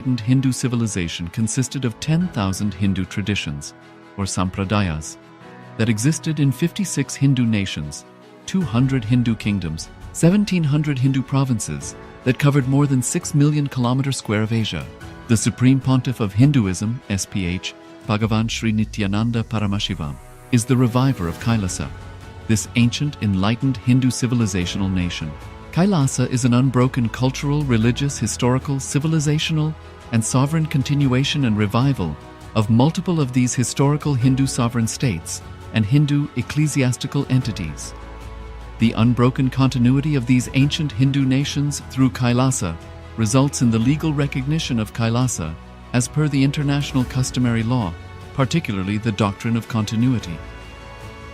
Hindu civilization consisted of 10,000 Hindu traditions, or sampradayas, that existed in 56 Hindu nations, 200 Hindu kingdoms, 1,700 Hindu provinces that covered more than 6 million kilometers square of Asia. The Supreme Pontiff of Hinduism, SPH, Bhagavan Sri Nithyananda Paramashivoham, is the reviver of KAILASA, this ancient, enlightened Hindu civilizational nation. KAILASA is an unbroken cultural, religious, historical, civilizational, and sovereign continuation and revival of multiple of these historical Hindu sovereign states and Hindu ecclesiastical entities. The unbroken continuity of these ancient Hindu nations through KAILASA results in the legal recognition of KAILASA as per the international customary law, particularly the doctrine of continuity.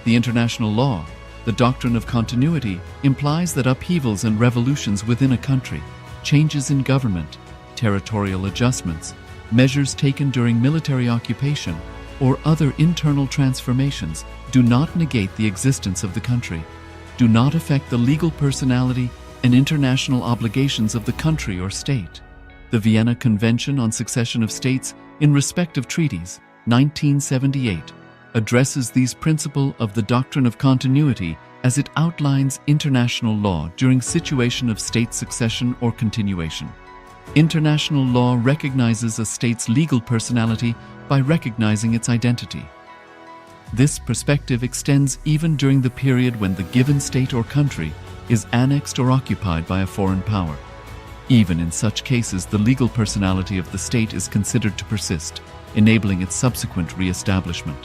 The international law, the doctrine of continuity, implies that upheavals and revolutions within a country, changes in government, territorial adjustments, measures taken during military occupation, or other internal transformations do not negate the existence of the country, do not affect the legal personality and international obligations of the country or state. The Vienna Convention on Succession of States in respect of treaties, 1978, addresses these principles of the doctrine of continuity as it outlines international law during situation of state succession or continuation. International law recognizes a state's legal personality by recognizing its identity. This perspective extends even during the period when the given state or country is annexed or occupied by a foreign power. Even in such cases, the legal personality of the state is considered to persist, enabling its subsequent re-establishment.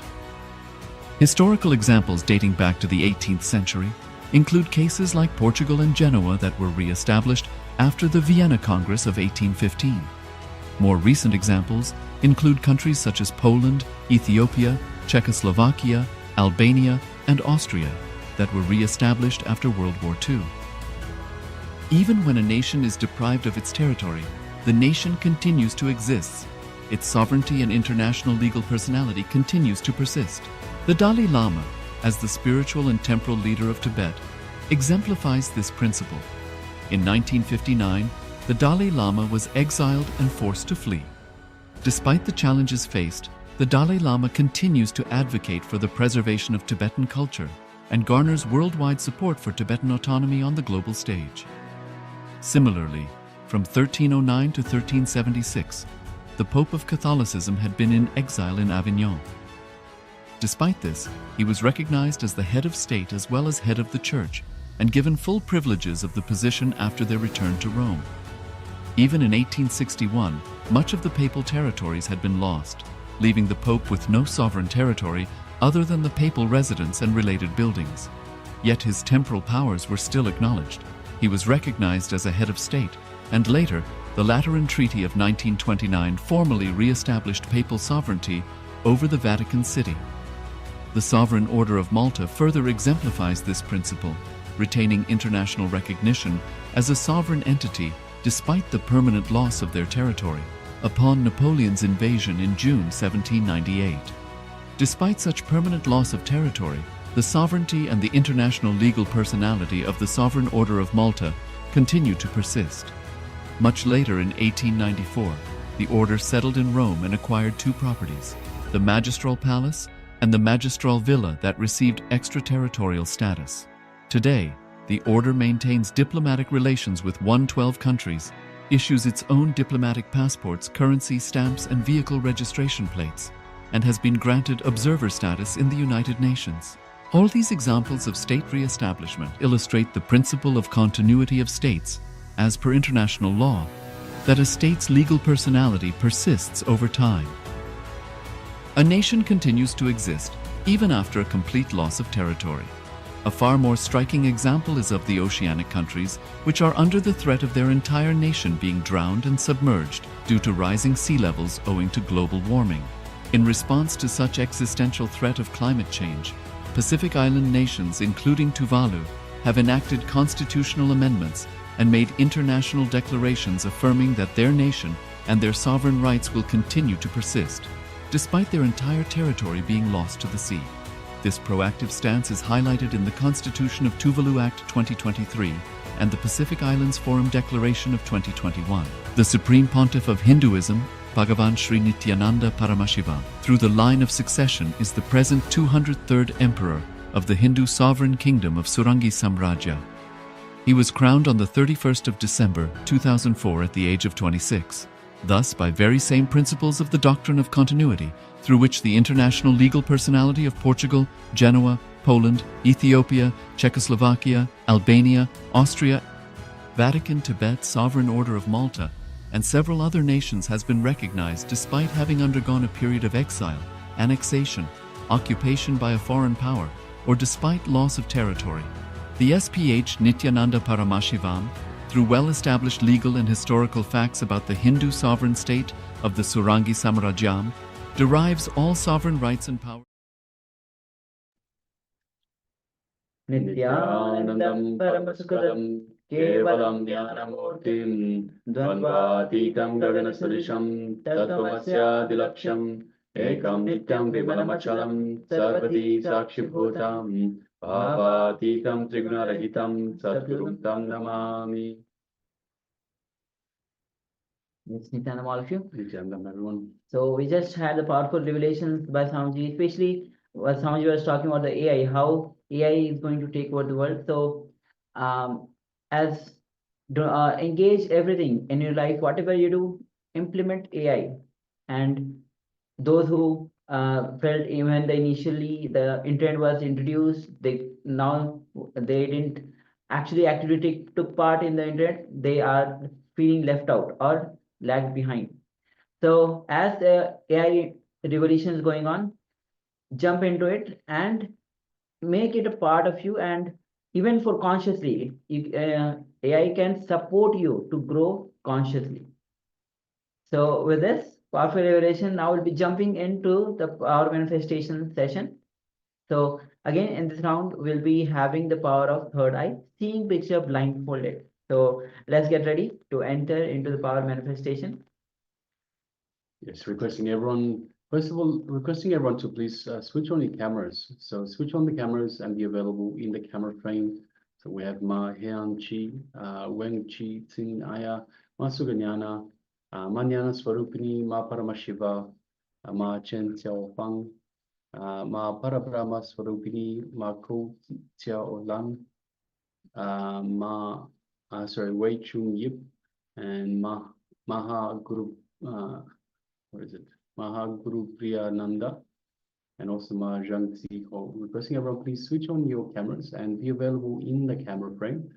Historical examples dating back to the 18th century include cases like Portugal and Genoa that were re-established after the Vienna Congress of 1815. More recent examples include countries such as Poland, Ethiopia, Czechoslovakia, Albania, and Austria that were re-established after World War II. Even when a nation is deprived of its territory, the nation continues to exist. Its sovereignty and international legal personality continues to persist. The Dalai Lama, as the spiritual and temporal leader of Tibet, exemplifies this principle. In 1959, the Dalai Lama was exiled and forced to flee. Despite the challenges faced, the Dalai Lama continues to advocate for the preservation of Tibetan culture and garners worldwide support for Tibetan autonomy on the global stage. Similarly, from 1309 to 1376, the Pope of Catholicism had been in exile in Avignon. Despite this, he was recognized as the head of state as well as head of the church and given full privileges of the position after their return to Rome. Even in 1861, much of the papal territories had been lost, leaving the Pope with no sovereign territory other than the papal residence and related buildings. Yet his temporal powers were still acknowledged. He was recognized as a head of state, and later, the Lateran Treaty of 1929 formally re-established papal sovereignty over the Vatican City. The Sovereign Order of Malta further exemplifies this principle, retaining international recognition as a sovereign entity despite the permanent loss of their territory upon Napoleon's invasion in June 1798. Despite such permanent loss of territory, the sovereignty and the international legal personality of the Sovereign Order of Malta continue to persist. Much later in 1894, the order settled in Rome and acquired two properties, the Magistral Palace and the Magistral Villa that received extraterritorial status. Today, the order maintains diplomatic relations with 112 countries, issues its own diplomatic passports, currency, stamps, and vehicle registration plates, and has been granted observer status in the United Nations. All these examples of state re-establishment illustrate the principle of continuity of states, as per international law, that a state's legal personality persists over time. A nation continues to exist even after a complete loss of territory. A far more striking example is of the oceanic countries, which are under the threat of their entire nation being drowned and submerged due to rising sea levels owing to global warming. In response to such existential threat of climate change, Pacific Island nations, including Tuvalu, have enacted constitutional amendments and made international declarations affirming that their nation and their sovereign rights will continue to persist, despite their entire territory being lost to the sea. This proactive stance is highlighted in the Constitution of Tuvalu Act 2023 and the Pacific Islands Forum Declaration of 2021. The Supreme Pontiff of Hinduism, Bhagavan Sri Nithyananda Paramashivoham, through the line of succession is the present 203rd Emperor of the Hindu sovereign kingdom of Surangi Samrajya. He was crowned on the 31st of December 2004 at the age of 26. Thus, by very same principles of the doctrine of continuity, through which the international legal personality of Portugal, Genoa, Poland, Ethiopia, Czechoslovakia, Albania, Austria, Vatican, Tibet, Sovereign Order of Malta, and several other nations has been recognized despite having undergone a period of exile, annexation, occupation by a foreign power, or despite loss of territory. The SPH Nithyananda Paramashivoham, through well-established legal and historical facts about the Hindu sovereign state of the Surangi Samrajyam, derives all sovereign rights and power. Nithyanandam Paramasukadam Kevalam Dhyanamurtim Dvandvatitam Gaganasarisham Tattvamasya Dilaksham Ekam Nityam Vimalamachalam Sarvati Sakshibhutam Bhavatitam Trigunarahitam Satgurum Tam Namami. It's Nithyananda, all of you. Nithyananda, everyone. So we just had the powerful revelations by Swamiji, especially what Swamiji was talking about the AI, how AI is going to take over the world. So engage everything in your life, whatever you do, implement AI. And those who felt even initially the internet was introduced, they didn't actually actively took part in the internet, they are feeling left out or lagged behind. So as the AI revolution is going on, jump into it and make it a part of you. And even for consciously, AI can support you to grow consciously. So with this powerful revelation, now we'll be jumping into the power manifestation session. So again, in this round, we'll be having the power of third eye, seeing picture blindfolded. So let's get ready to enter into the power manifestation. Yes, requesting everyone, first of all, requesting everyone to please switch on your cameras. So switch on the cameras and be available in the camera frame. So we have Ma Hean Chi, Weng Chi, Tsin Aya, Ma Suganyana, Ma Nyana Swarupini, Ma Paramashiva, Ma Chen Xiao Fang, Ma Parabrahma Swarupini, Ma Ko Xiao Lang, Wei Chung Yip, and Maha Guru, what is it? Mahaguru Priyananda, and also Ma Zhang Zi Ho. Requesting everyone please switch on your cameras and be available in the camera frame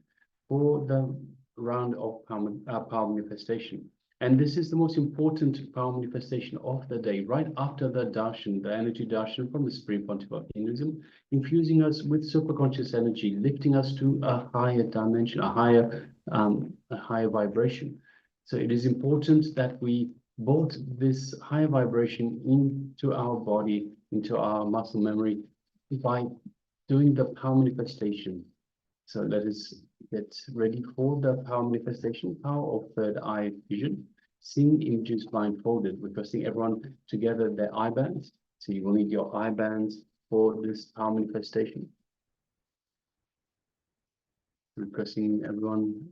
for the round of power manifestation. And this is the most important power manifestation of the day, right after the darshan, the energy darshan from the Supreme Pontiff of Hinduism, infusing us with superconscious energy, lifting us to a higher dimension, a higher vibration. So it is important that we brought this higher vibration into our body, into our muscle memory by doing the power manifestation. So let us get ready for the power manifestation, power of third eye vision, seeing images blindfolded, requesting everyone to gather their eye bands. So you will need your eye bands for this power manifestation. Requesting everyone,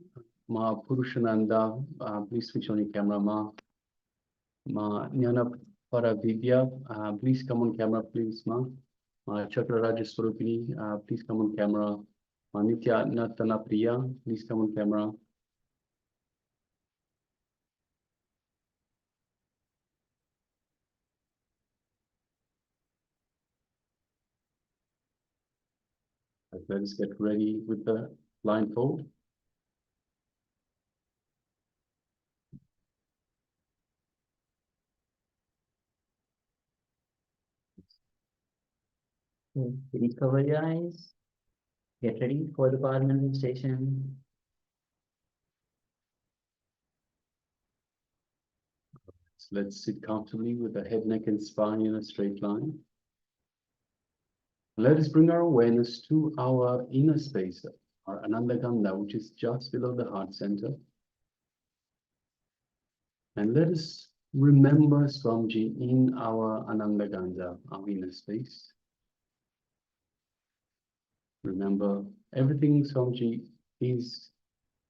Ma Purushananda, please switch on your camera, Ma Nyana Paravibhya, please come on camera, please, Ma. Chakra Rajaswarupini, please come on camera. Nithya Natana Priya, please come on camera. Let us get ready with the blindfold. Please cover your eyes. Get ready for the power manifestation. So let's sit comfortably with the head, neck, and spine in a straight line. Let us bring our awareness to our inner space, our Ananda Ganda, which is just below the heart center. And let us remember Swamiji in our Ananda Ganda, our inner space. Remember everything Swamiji is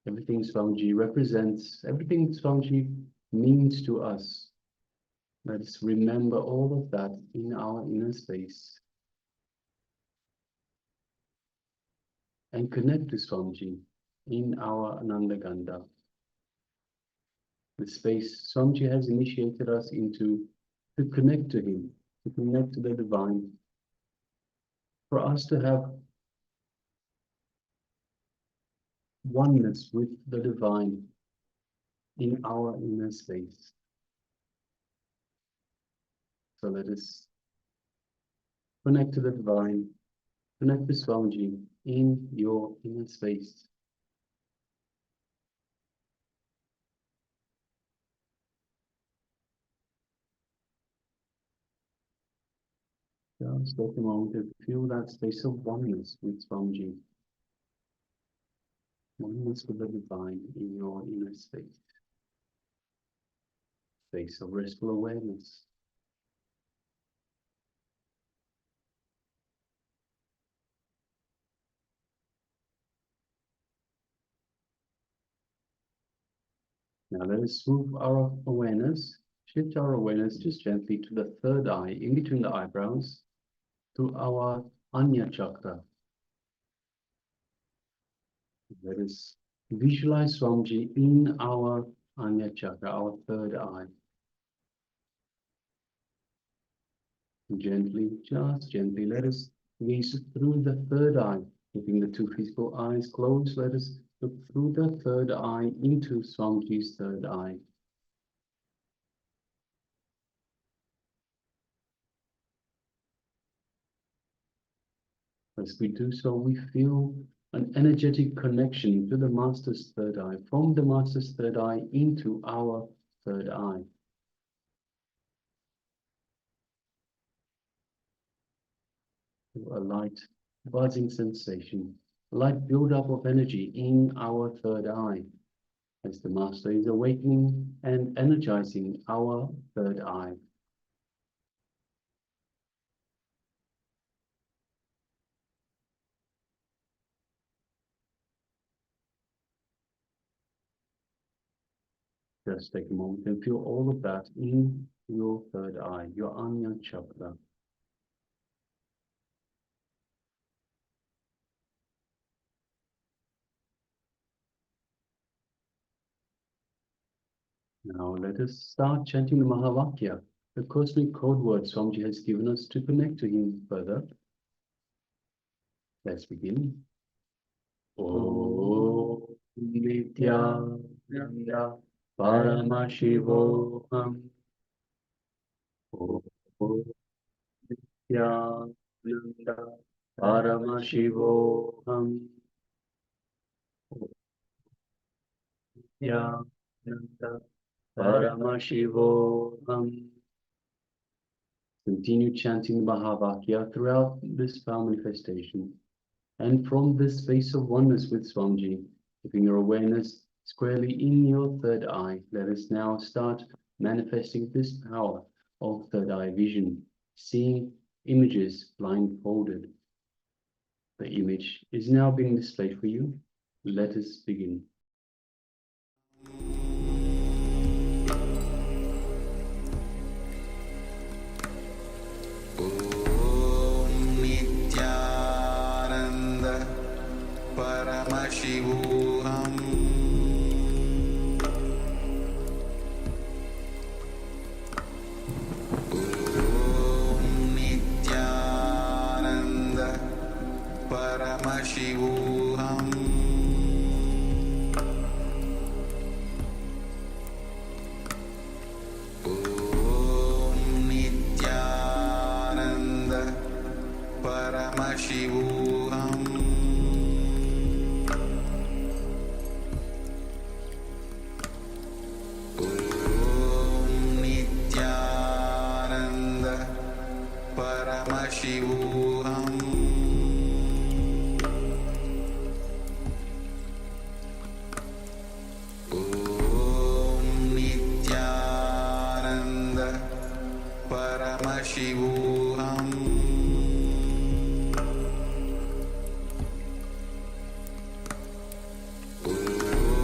Everything Swamiji represents, everything Swamiji means to us. Let us remember all of that in our inner space. And connect to Swamiji in our Ananda Ganda. The space Swamiji has initiated us into to connect to him, to connect to the divine. For us to have oneness with the divine in our inner space. So let us connect to the divine, connect with Swamiji in your inner space. Just take a moment to feel that space of oneness with Swamiji. Oneness with the divine in your inner space. Space of restful awareness. Now let us move our awareness, shift our awareness just gently to the third eye, in between the eyebrows, to our Anya chakra. Let us visualize Swamiji in our Anya chakra, our third eye. Gently, just gently, let us gaze through the third eye, keeping the two physical eyes closed. Let us look through the third eye into Swamiji's third eye. As we do so, we feel an energetic connection to the Master's third eye, from the Master's third eye into our third eye. A light buzzing sensation, a light build-up of energy in our third eye, as the Master is awakening and energizing our third eye. Just take a moment and feel all of that in your third eye, your Anya chakra. Now let us start chanting the Mahavakya, the cosmic code word Swamiji has given us to connect to him further. Let's begin. Om Nithyananda Paramashivoham. Om Nithyananda Paramashivoham. Om Nithyananda Paramashivoham. Continue chanting the Mahavakya throughout this power manifestation. And from this space of oneness with Swamiji, keeping your awareness squarely in your third eye, let us now start manifesting this power of third eye vision, seeing images blindfolded. The image is now being displayed for you. Let us begin. Paramashivoham. Om Nithyananda Paramashivoham. Om Nithyananda Paramashivoham. Paramashivoham. Om Nithyananda Paramashivoham. Om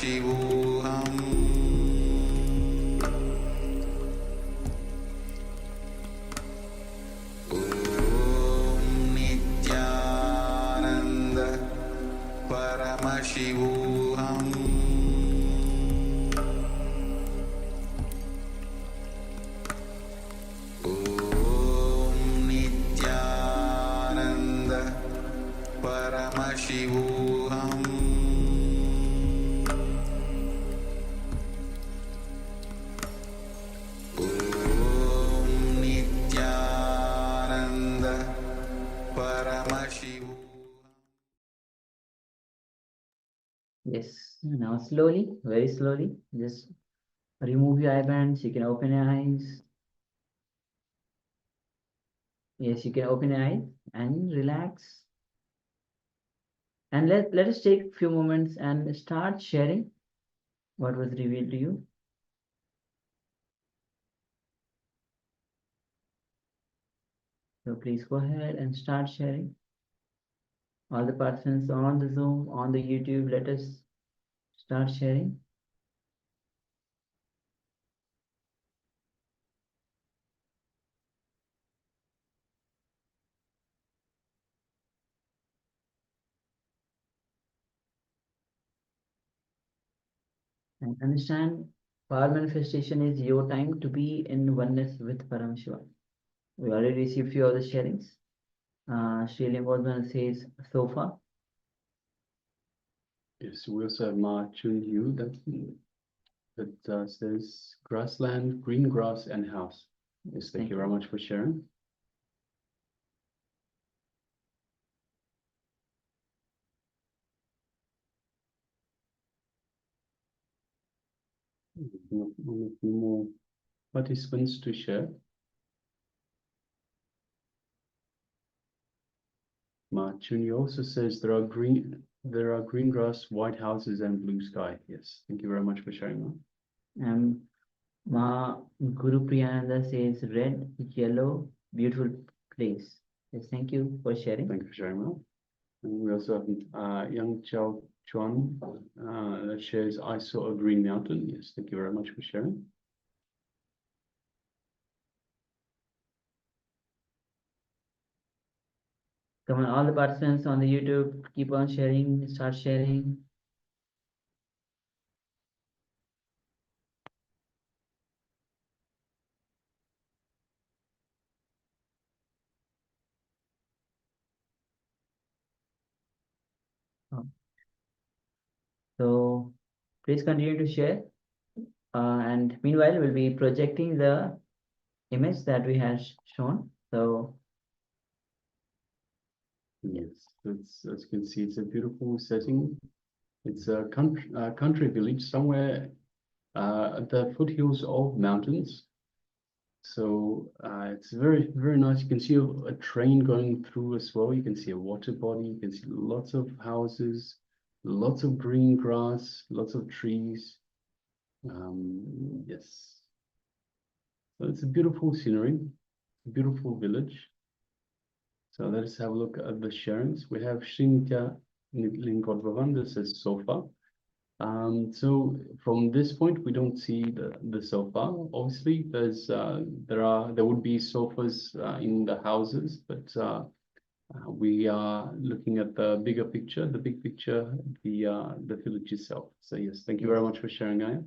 Paramashivoham Om Nithyananda Paramashivoham Om Nithyananda Paramashivoham Om Nithyananda Paramashivoham. Yes. Now slowly, very slowly, just remove your eyebands. You can open your eyes. Yes, you can open your eyes and relax. And let us take a few moments and start sharing what was revealed to you. So please go ahead and start sharing. All the participants on the Zoom, on the YouTube, let us start sharing. And understand, power manifestation is your time to be in oneness with Paramashiva. We already received few of the sharings. Sri Limbodhan says sofa. Yes, we also have Ma Chun Yu that says grassland, green grass, and house. Yes, thank you very much for sharing. A few more participants to share. Ma Chun Yu also says there are green grass, white houses, and blue sky. Yes, thank you very much for sharing that. Ma Guru Priyananda says red, yellow, beautiful place. Yes, thank you for sharing. Thank you for sharing that. And we also have Yang Chao Chuan that shares, I saw a green mountain. Yes, thank you very much for sharing. Come on, all the participants on the YouTube, keep on sharing, start sharing. So please continue to share. And meanwhile, we'll be projecting the image that we have shown. So yes, as you can see, it's a beautiful setting. It's a country village somewhere at the foothills of mountains. So it's very, very nice. You can see a train going through as well. You can see a water body. You can see lots of houses, lots of green grass, lots of trees. Yes. So it's a beautiful scenery, beautiful village. So let us have a look at the sharings. We have Nithya that says sofa. So from this point, we don't see the sofa. Obviously, there would be sofas in the houses, but we are looking at the bigger picture, the big picture, the village itself. So yes, thank you very much for sharing, Aya.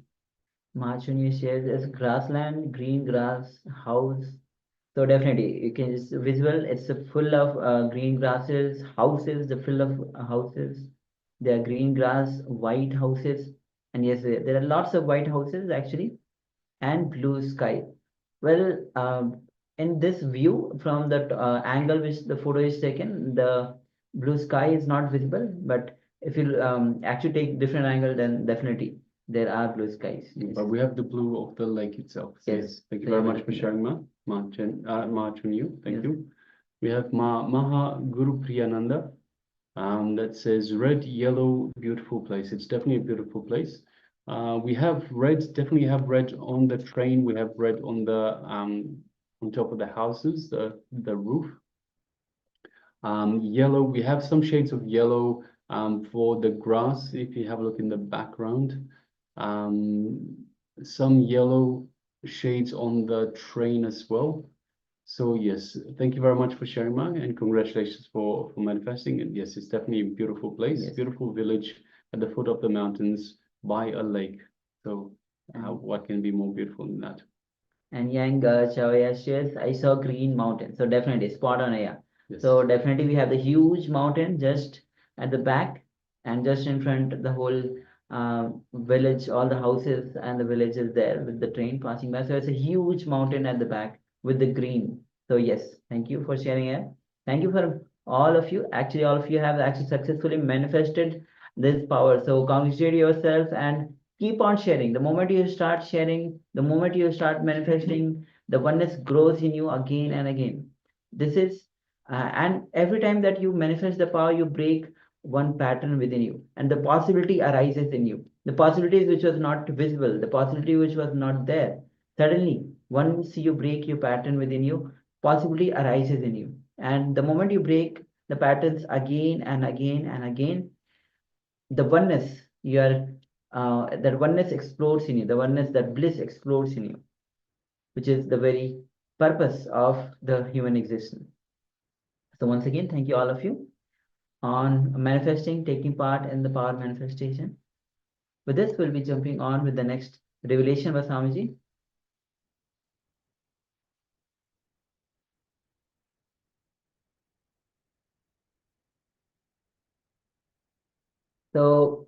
Ma Chun Yu shares as grassland, green grass, house. So definitely, you can just visual. It's full of green grasses, houses. The full of houses. There are green grass, white houses, and yes, there are lots of white houses actually, and blue sky. Well, in this view, from the angle which the photo is taken, the blue sky is not visible. But if you actually take different angle, then definitely there are blue skies. Yes. But we have the blue of the lake itself. So Yes. Thank you So very you much will for see sharing, Ma Chun Yu. Thank Yes. you. We have Maha Guru Priyananda. That says red, yellow, beautiful place. It's definitely a beautiful place. We have red, definitely have red on the train. We have red on the on top of the houses, the roof. Yellow, we have some shades of yellow For the grass, if you have a look in the background, some yellow shades on the train as well. So yes, thank you very much for sharing, Ma, and congratulations for manifesting. And yes, it's definitely a beautiful place, Yes. beautiful village at the foot of the mountains by a lake. So what can be more beautiful than that? And Yang Chawaya shares, I saw green mountain. So definitely spot on, yeah. Yes. So definitely we have the huge mountain just at the back, and just in front the whole village, all the houses and the villages there with the train passing by. So it's a huge mountain at the back with the green. So yes, thank you for sharing it. Thank you for all of you. Actually, all of you have actually successfully manifested this power. So congratulate yourself and keep on sharing. The moment you start sharing, the moment you start manifesting, the oneness grows in you again and again. This is and every time that you manifest the power, you break one pattern within you, and the possibility arises in you. The possibilities which was not visible, the possibility which was not there, suddenly once you break your pattern within you, possibility arises in you. And the moment you break the patterns again and again and again, the oneness you are that oneness explodes in you, the oneness, that bliss explodes in you, which is the very purpose of the human existence. So once again, thank you all of you on manifesting, taking part in the power manifestation. With this, we'll be jumping on with the next revelation by Swamiji. So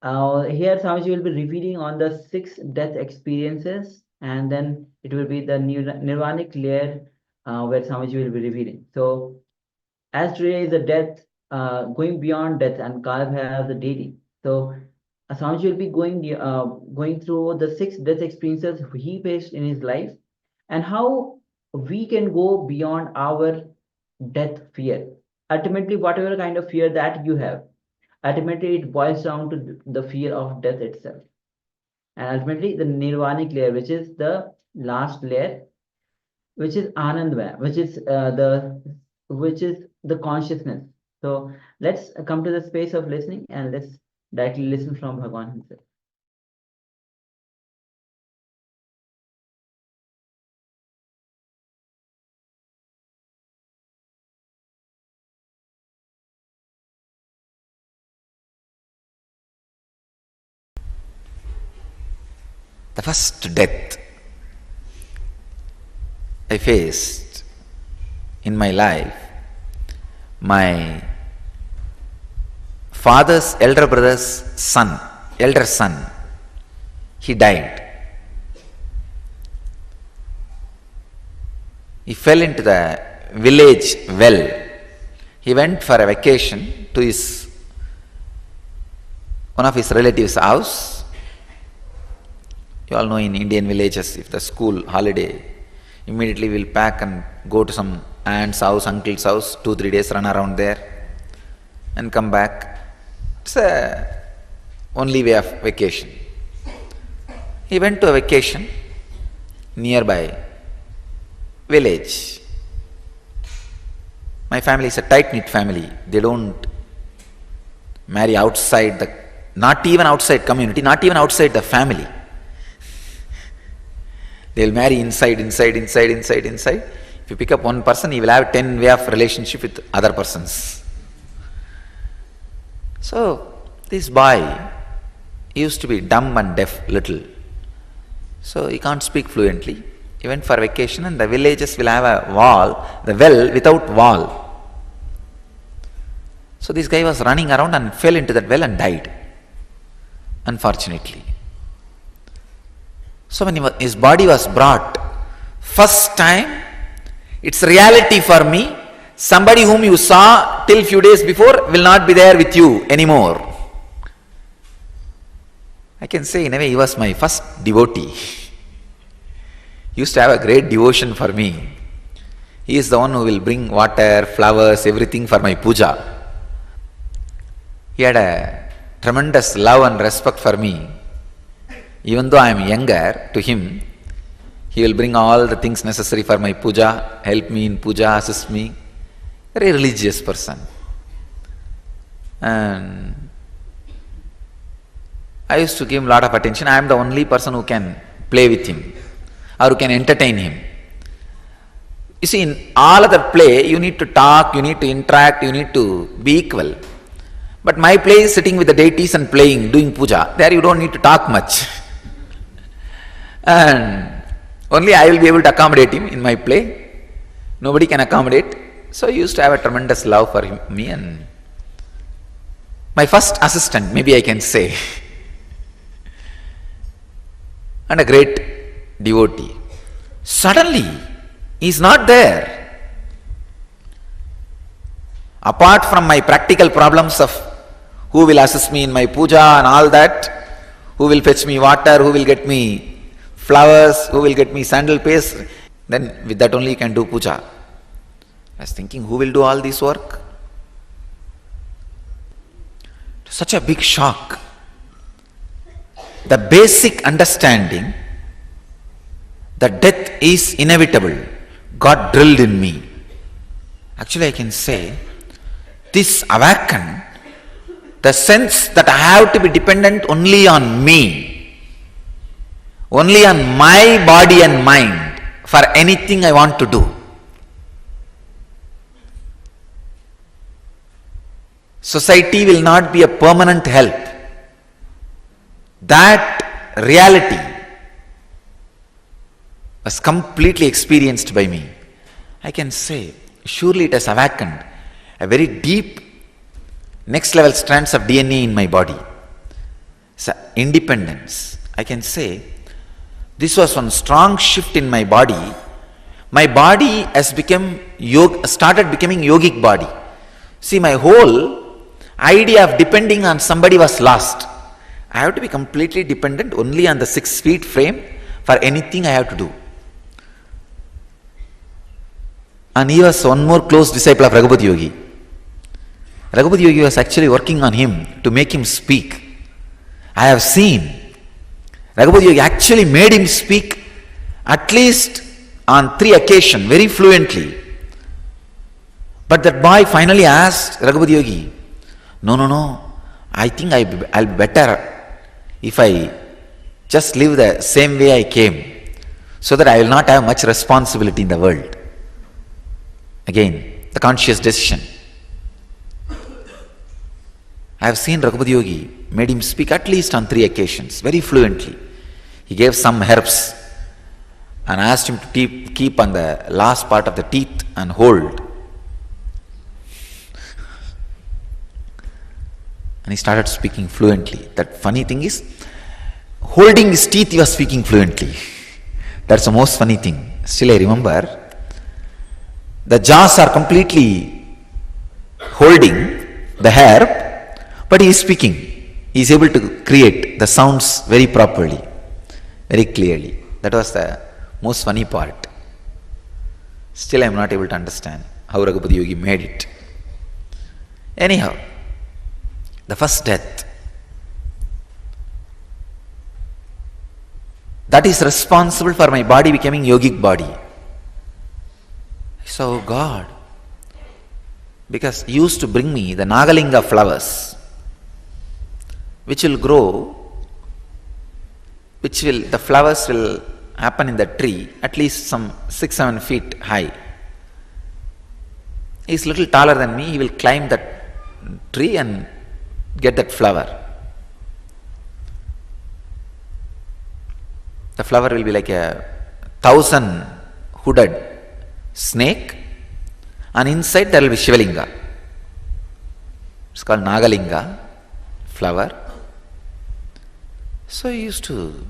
here Swamiji will be repeating on the 6 death experiences, and then it will be the nirvanic layer where Swamiji will be revealing. So as today is the death, going beyond death, and Kalabhaya the deity. So Swamiji will be going through the 6 death experiences he faced in his life, and how we can go beyond our death fear. Ultimately, whatever kind of fear that you have, ultimately it boils down to the fear of death itself. And ultimately the nirvanic layer, which is the last layer, which is Ananda, which is the consciousness. So let's come to the space of listening, and let's directly listen from Bhagwan himself. The first death I faced in my life, my father's elder brother's son, elder son, he died. He fell into the village well. He went for a vacation to one of his relatives' house. You all know in Indian villages, if the school holiday, immediately we'll pack and go to some aunt's house, uncle's house, 2-3 days run around there and come back. It's the only way of vacation. He went to a vacation nearby village. My family is a tight-knit family. They don't marry outside not even outside community, not even outside the family. They'll marry inside. If you pick up one person, he will have 10 way of relationship with other persons. So, this boy used to be dumb and deaf little. So, he can't speak fluently. He went for vacation, and the villages will have a wall, the well without wall. So, this guy was running around and fell into that well and died, unfortunately. So when his body was brought, first time, it's reality for me, somebody whom you saw till few days before will not be there with you anymore. I can say in a way he was my first devotee. He used to have a great devotion for me. He is the one who will bring water, flowers, everything for my puja. He had a tremendous love and respect for me. Even though I am younger, to him, he will bring all the things necessary for my puja, help me in puja, assist me. Very religious person. And I used to give him a lot of attention. I am the only person who can play with him or who can entertain him. You see, in all other play, you need to talk, you need to interact, you need to be equal. But my play is sitting with the deities and playing, doing puja. There you don't need to talk much. And only I will be able to accommodate him in my play. Nobody can accommodate. So I used to have a tremendous love for me, and my first assistant, maybe I can say, and a great devotee. Suddenly, he is not there. Apart from my practical problems of who will assist me in my puja and all that, who will fetch me water, who will get me flowers, who will get me sandal paste, then with that only you can do puja. I was thinking, who will do all this work? Such a big shock. The basic understanding that death is inevitable got drilled in me. Actually, I can say, this awakened the sense that I have to be dependent only on me, only on my body and mind for anything I want to do. Society will not be a permanent help. That reality was completely experienced by me. I can say, surely it has awakened a very deep, next level strands of DNA in my body. So, independence. I can say, this was one strong shift in my body. My body has started becoming yogic body. See, my whole idea of depending on somebody was lost. I have to be completely dependent only on the 6 feet frame for anything I have to do. And he was one more close disciple of Raghupati Yogi. Raghupati Yogi was actually working on him to make him speak. I have seen Raghupati Yogi actually made him speak at least on 3 occasions very fluently. But that boy finally asked Raghupati Yogi, no, I think I'll be better if I just live the same way I came, so that I will not have much responsibility in the world. Again, the conscious decision. I have seen Raghupati Yogi made him speak at least on 3 occasions, very fluently. He gave some herbs and asked him to keep on the last part of the teeth and hold. And he started speaking fluently. That funny thing is, holding his teeth he was speaking fluently. That's the most funny thing. Still I remember, the jaws are completely holding the herb, but he is speaking. He is able to create the sounds very properly, very clearly. That was the most funny part. Still I am not able to understand how Raghupati Yogi made it. Anyhow, the first death, that is responsible for my body becoming yogic body. So God, because He used to bring me the Nagalinga flowers, which will grow, the flowers will happen in the tree at least some 6-7 feet high. He is little taller than me, he will climb that tree and get that flower. The flower will be like a 1,000 hooded snake, and inside there will be Shivalinga. It's called Nagalinga flower. So he used to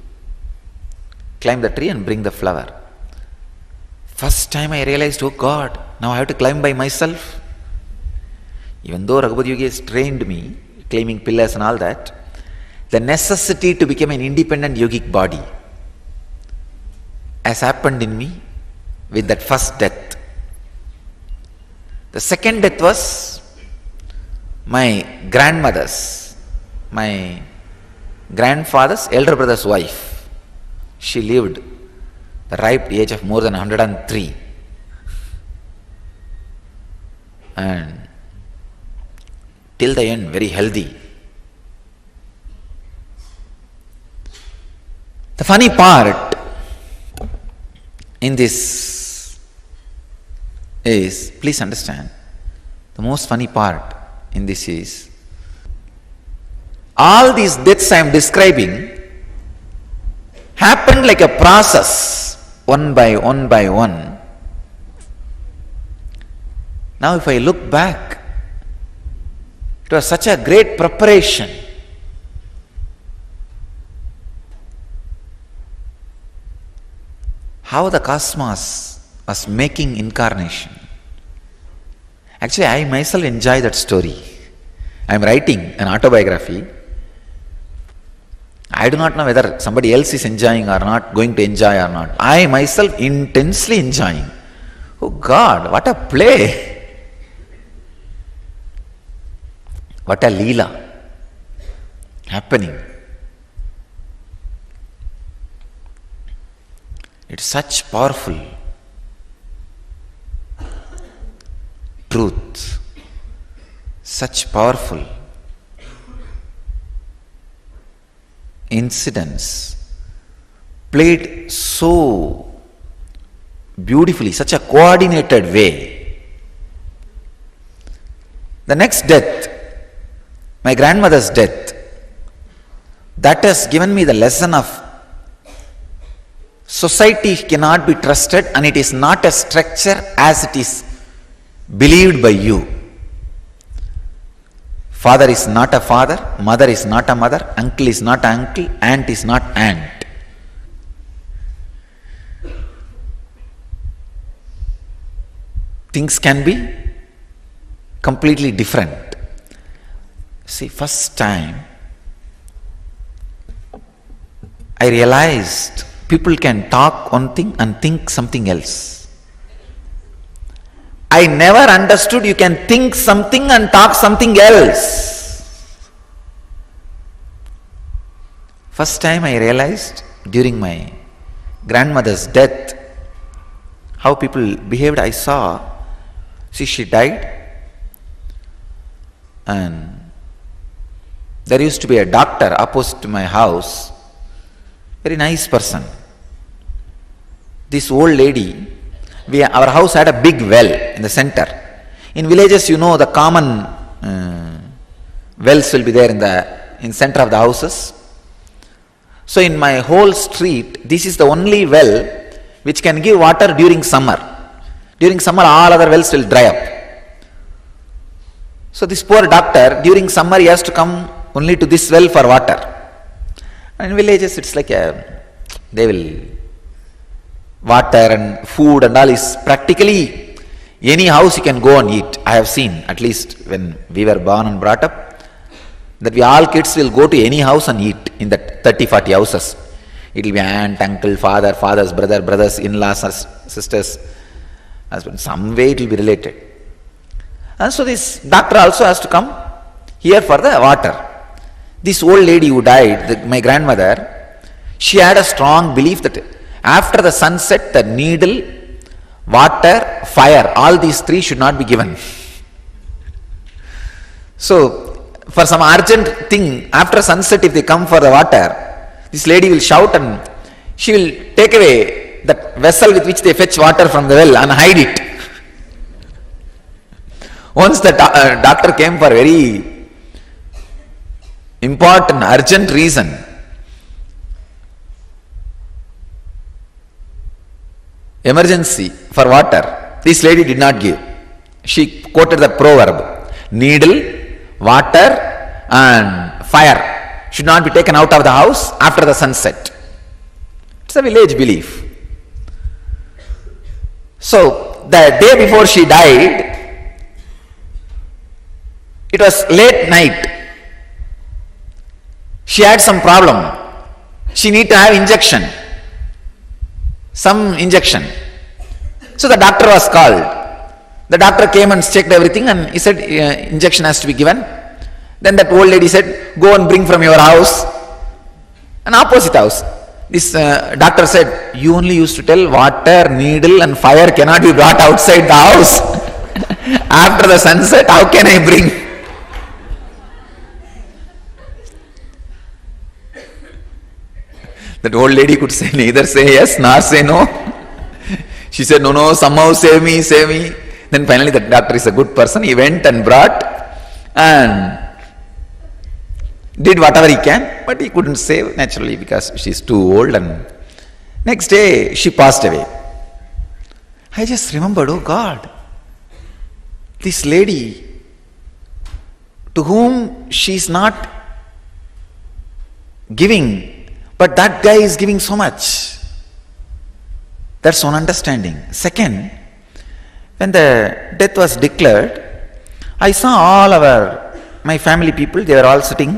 climb the tree and bring the flower. First time I realized, oh God, now I have to climb by myself. Even though Raghupati Yogi has trained me, claiming pillars and all that, the necessity to become an independent yogic body has happened in me with that first death. The second death was my grandmother's, my grandfather's elder brother's wife. She lived the ripe age of more than till the end, very healthy. The funny part in this is, please understand, the most funny part in this is, all these deaths I am describing happened like a process, one by one by one. Now if I look back, it was such a great preparation. How the cosmos was making incarnation. Actually, I myself enjoy that story. I am writing an autobiography. I do not know whether somebody else is enjoying or not, going to enjoy or not. I myself intensely enjoying. Oh God, what a play! What a leela happening. It's such powerful truth, such powerful incidents, played so beautifully, such a coordinated way. The next death, my grandmother's death, that has given me the lesson of society cannot be trusted, and it is not a structure as it is believed by you. Father is not a father, mother is not a mother, uncle is not uncle, aunt is not aunt. Things can be completely different. See, first time I realized people can talk one thing and think something else. I never understood you can think something and talk something else. First time I realized during my grandmother's death how people behaved. I saw, see, she died, and there used to be a doctor opposite to my house, very nice person. This old lady, our house had a big well in the center. In villages, you know, the common wells will be there in center of the houses. So in my whole street, this is the only well which can give water during summer. During summer, all other wells will dry up. So this poor doctor, during summer, he has to come only to this well for water. And in villages, it's like they will, water and food and all is practically any house you can go and eat. I have seen, at least when we were born and brought up, that we all kids will go to any house and eat in that 30-40 houses. It will be aunt, uncle, father, father's brother, brothers, in-laws, sisters, husband. Some way it will be related. And so this doctor also has to come here for the water. This old lady who died, my grandmother, she had a strong belief that after the sunset, the needle, water, fire, all these three should not be given. So, for some urgent thing, after sunset, if they come for the water, this lady will shout and she will take away that vessel with which they fetch water from the well and hide it. Once the doctor came for very important, urgent reason, emergency for water, this lady did not give. She quoted the proverb, needle, water and fire should not be taken out of the house after the sunset. It's a village belief. So, the day before she died, it was late night. She had some problem. She need to have injection. Some injection. So the doctor was called. The doctor came and checked everything and he said injection has to be given. Then that old lady said, go and bring from your house. An opposite house. This doctor said, you only used to tell water, needle and fire cannot be brought outside the house. After the sunset, how can I bring? That old lady could say neither say yes nor say no. She said, no, somehow save me. Then finally the doctor is a good person. He went and brought and did whatever he can, but he couldn't save naturally because she's too old. And next day she passed away. I just remembered, oh God, this lady to whom she's not giving, but that guy is giving so much. That's one understanding. Second, when the death was declared, I saw all my family people, they were all sitting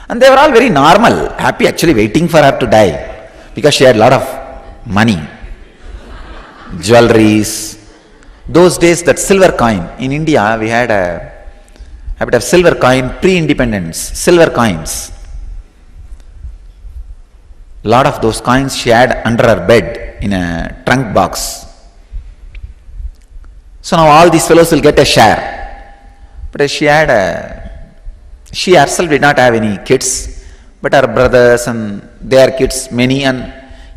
and they were all very normal, happy, actually waiting for her to die because she had a lot of money, jewelries. Those days, that silver coin, in India we had a habit of silver coin, pre-independence, silver coins. Lot of those coins she had under her bed in a trunk box. So now all these fellows will get a share. But she herself did not have any kids, but her brothers and their kids, many, and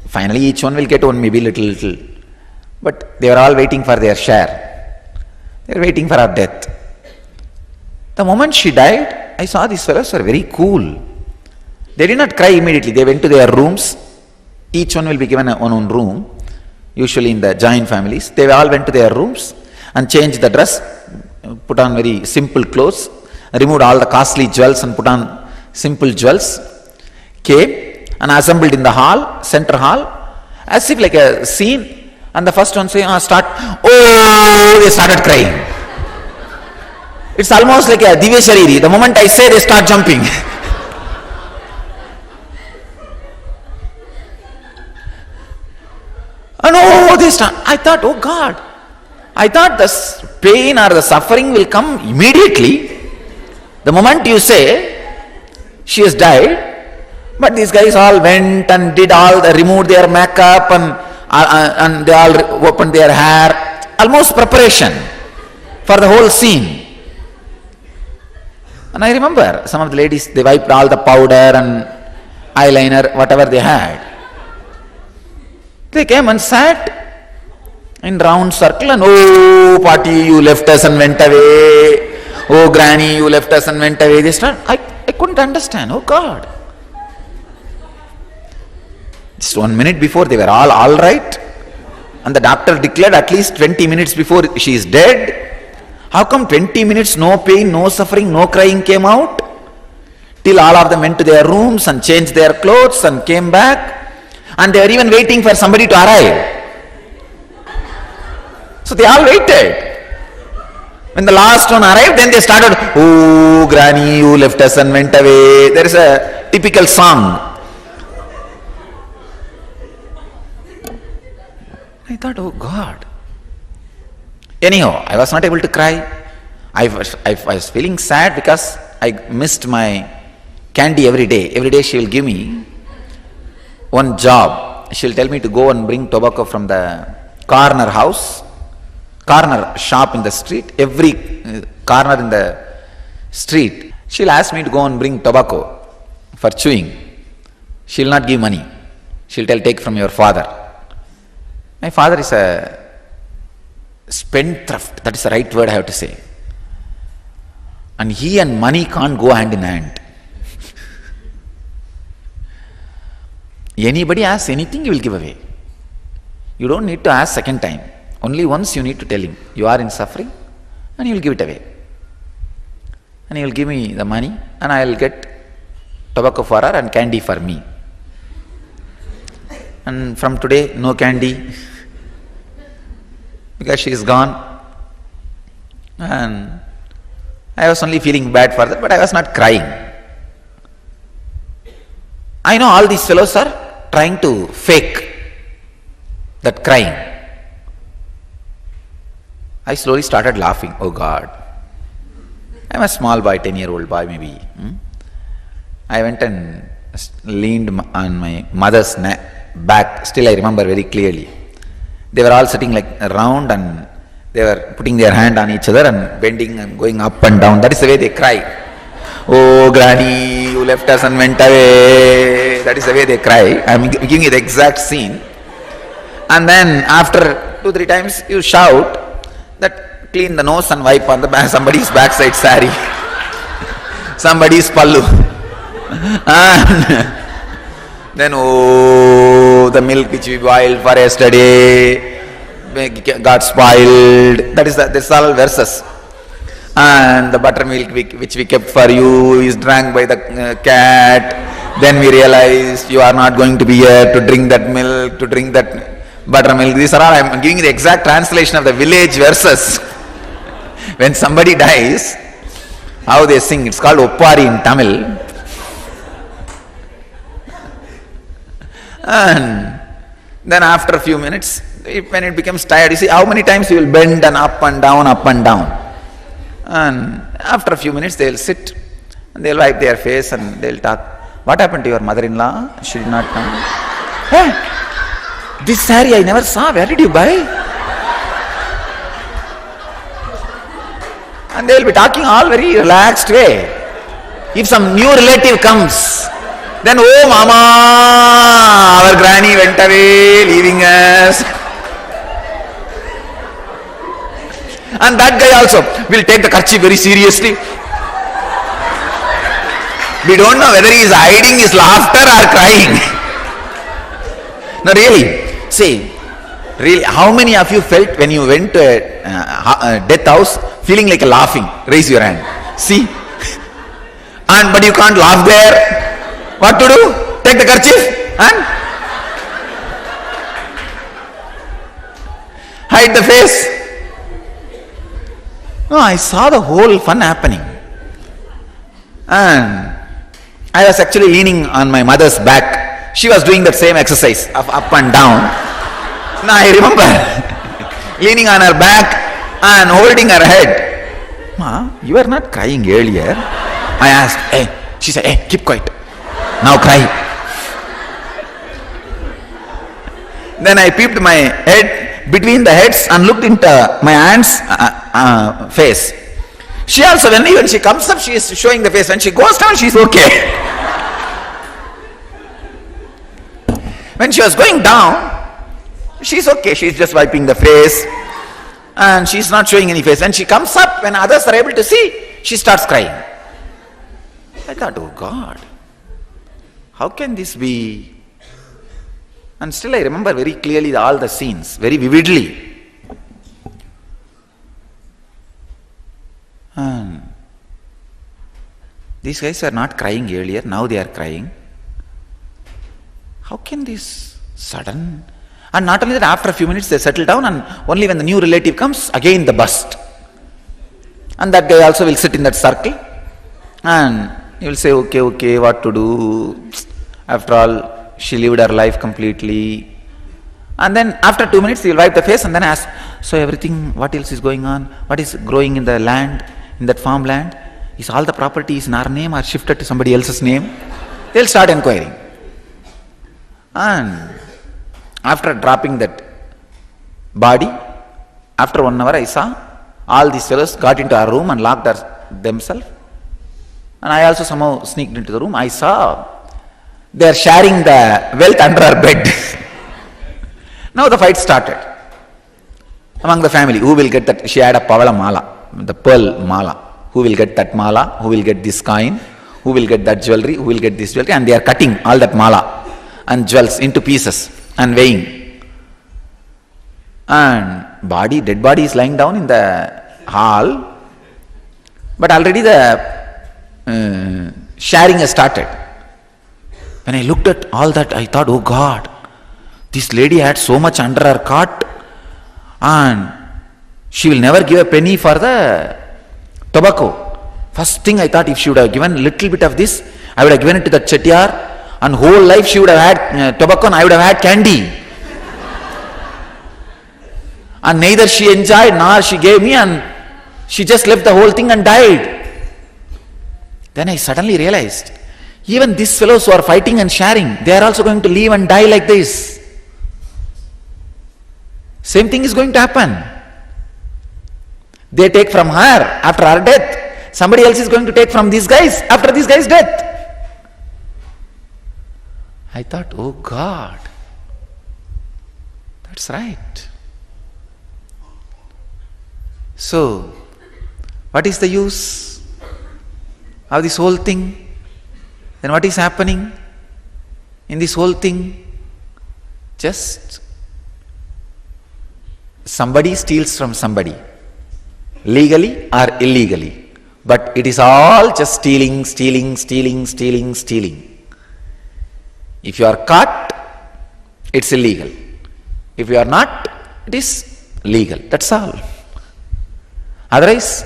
finally each one will get one, maybe little. But they were all waiting for their share. They were waiting for her death. The moment she died, I saw these fellows were very cool. They did not cry immediately. They went to their rooms. Each one will be given one own room, usually in the joint families. They all went to their rooms and changed the dress, put on very simple clothes, removed all the costly jewels and put on simple jewels, came and assembled in the hall, center hall, as if like a scene. And the first one say, start, oh, they started crying. It's almost like a Divya Shariri. The moment I say, they start jumping. And oh, they start. I thought, oh God, I thought the pain or the suffering will come immediately. The moment you say, she has died, but these guys all went and did removed their makeup and they all opened their hair, almost preparation for the whole scene. And I remember some of the ladies, they wiped all the powder and eyeliner, whatever they had. They came and sat in round circle and, oh, Pati, you left us and went away. Oh, Granny, you left us and went away. They started, I couldn't understand. Oh God. Just 1 minute before they were all right. And the doctor declared at least 20 minutes before she is dead. How come 20 minutes, no pain, no suffering, no crying came out? Till all of them went to their rooms and changed their clothes and came back. And they were even waiting for somebody to arrive. So they all waited. When the last one arrived, then they started, oh, Granny, you left us and went away. There is a typical song. I thought, oh God. Anyhow, I was not able to cry. I was feeling sad because I missed my candy every day. Every day she will give me one job. She will tell me to go and bring tobacco from the corner shop in the street. Every corner in the street, she will ask me to go and bring tobacco for chewing. She will not give money. She will tell, take from your father. My father is a spendthrift. That is the right word I have to say. And he and money can't go hand in hand. Anybody asks anything, you will give away. You don't need to ask second time. Only once you need to tell him, you are in suffering, and he will give it away. And he will give me the money, and I will get tobacco for her and candy for me. And from today, no candy, because she is gone. And I was only feeling bad for that, but I was not crying. I know all these fellows are trying to fake that crying. I slowly started laughing. Oh God. I'm a small boy, 10-year-old boy maybe. I went and leaned on my mother's back. Still I remember very clearly. They were all sitting like around and they were putting their hand on each other and bending and going up and down. That is the way they cry. "Oh, Granny, you left us and went away." That is the way they cry. I am giving you the exact scene. And then after 2-3 times you shout that clean the nose and wipe on the back, somebody's backside sari, somebody's pallu. And then, "Oh, the milk which we boiled for yesterday got spoiled." That's all verses. "And the buttermilk which we kept for you is drank by the cat. Then we realized you are not going to be here to drink that milk, to drink that buttermilk." These are all, I am giving the exact translation of the village verses. When somebody dies, how they sing, it's called Oppari in Tamil. And then after a few minutes, when it becomes tired, you see how many times you will bend and up and down, up and down. And after a few minutes they will sit and they will wipe their face and they will talk. "What happened to your mother-in-law? She did not come." "Hey, this saree I never saw. Where did you buy?" And they will be talking all very relaxed way. If some new relative comes, then, "Oh, Mama, our granny went away, leaving us." And that guy also will take the kerchief very seriously. We don't know whether he is hiding his laughter or crying. No, really. See, really, how many of you felt when you went to a death house feeling like laughing? Raise your hand. See? But you can't laugh there. What to do? Take the kerchief and hide the face. No, I saw the whole fun happening. And I was actually leaning on my mother's back. She was doing that same exercise of up and down. Now I remember leaning on her back and holding her head. "Ma, you were not crying earlier." I asked. "Hey," she said, "Hey, keep quiet. Now cry." Then I peeped my head between the heads and looked into my aunt's face. She also, when she comes up, she is showing the face. When she goes down, she is okay. When she was going down, she is okay. She is just wiping the face and she is not showing any face. When she comes up, when others are able to see, she starts crying. I thought, "Oh God, how can this be?" And still I remember very clearly all the scenes, very vividly. And these guys are not crying earlier, now they are crying. How can this sudden? And not only that, after a few minutes they settle down, and only when the new relative comes, again the burst. And that guy also will sit in that circle and he will say, okay, what to do? After all, she lived her life completely. And then after 2 minutes he will wipe the face and then ask, "So everything, what else is going on? What is growing in the land, in that farmland? Is all the properties in our name or shifted to somebody else's name?" They will start inquiring. And after dropping that body, after 1 hour I saw all these fellows got into our room and locked themselves. And I also somehow sneaked into the room. I saw they are sharing the wealth under our bed. Now the fight started among the family. Who will get that? She had a pavala mala, the pearl mala. Who will get that mala? Who will get this coin? Who will get that jewelry? Who will get this jewelry? And they are cutting all that mala and jewels into pieces and weighing. And dead body is lying down in the hall, but already the sharing has started. When I looked at all that, I thought, "Oh God, this lady had so much under her cot and she will never give a penny for the tobacco." First thing I thought, if she would have given a little bit of this, I would have given it to the chettiar, and whole life she would have had tobacco and I would have had candy. And neither she enjoyed nor she gave me, and she just left the whole thing and died. Then I suddenly realized, even these fellows who are fighting and sharing, they are also going to live and die like this. Same thing is going to happen. They take from her after her death, somebody else is going to take from these guys after these guys' death. I thought, oh God, that's right. So, what is the use of this whole thing? Then what is happening in this whole thing? Just somebody steals from somebody, legally or illegally. But it is all just stealing, stealing, stealing, stealing, stealing. If you are caught, it's illegal. If you are not, it is legal. That's all. Otherwise,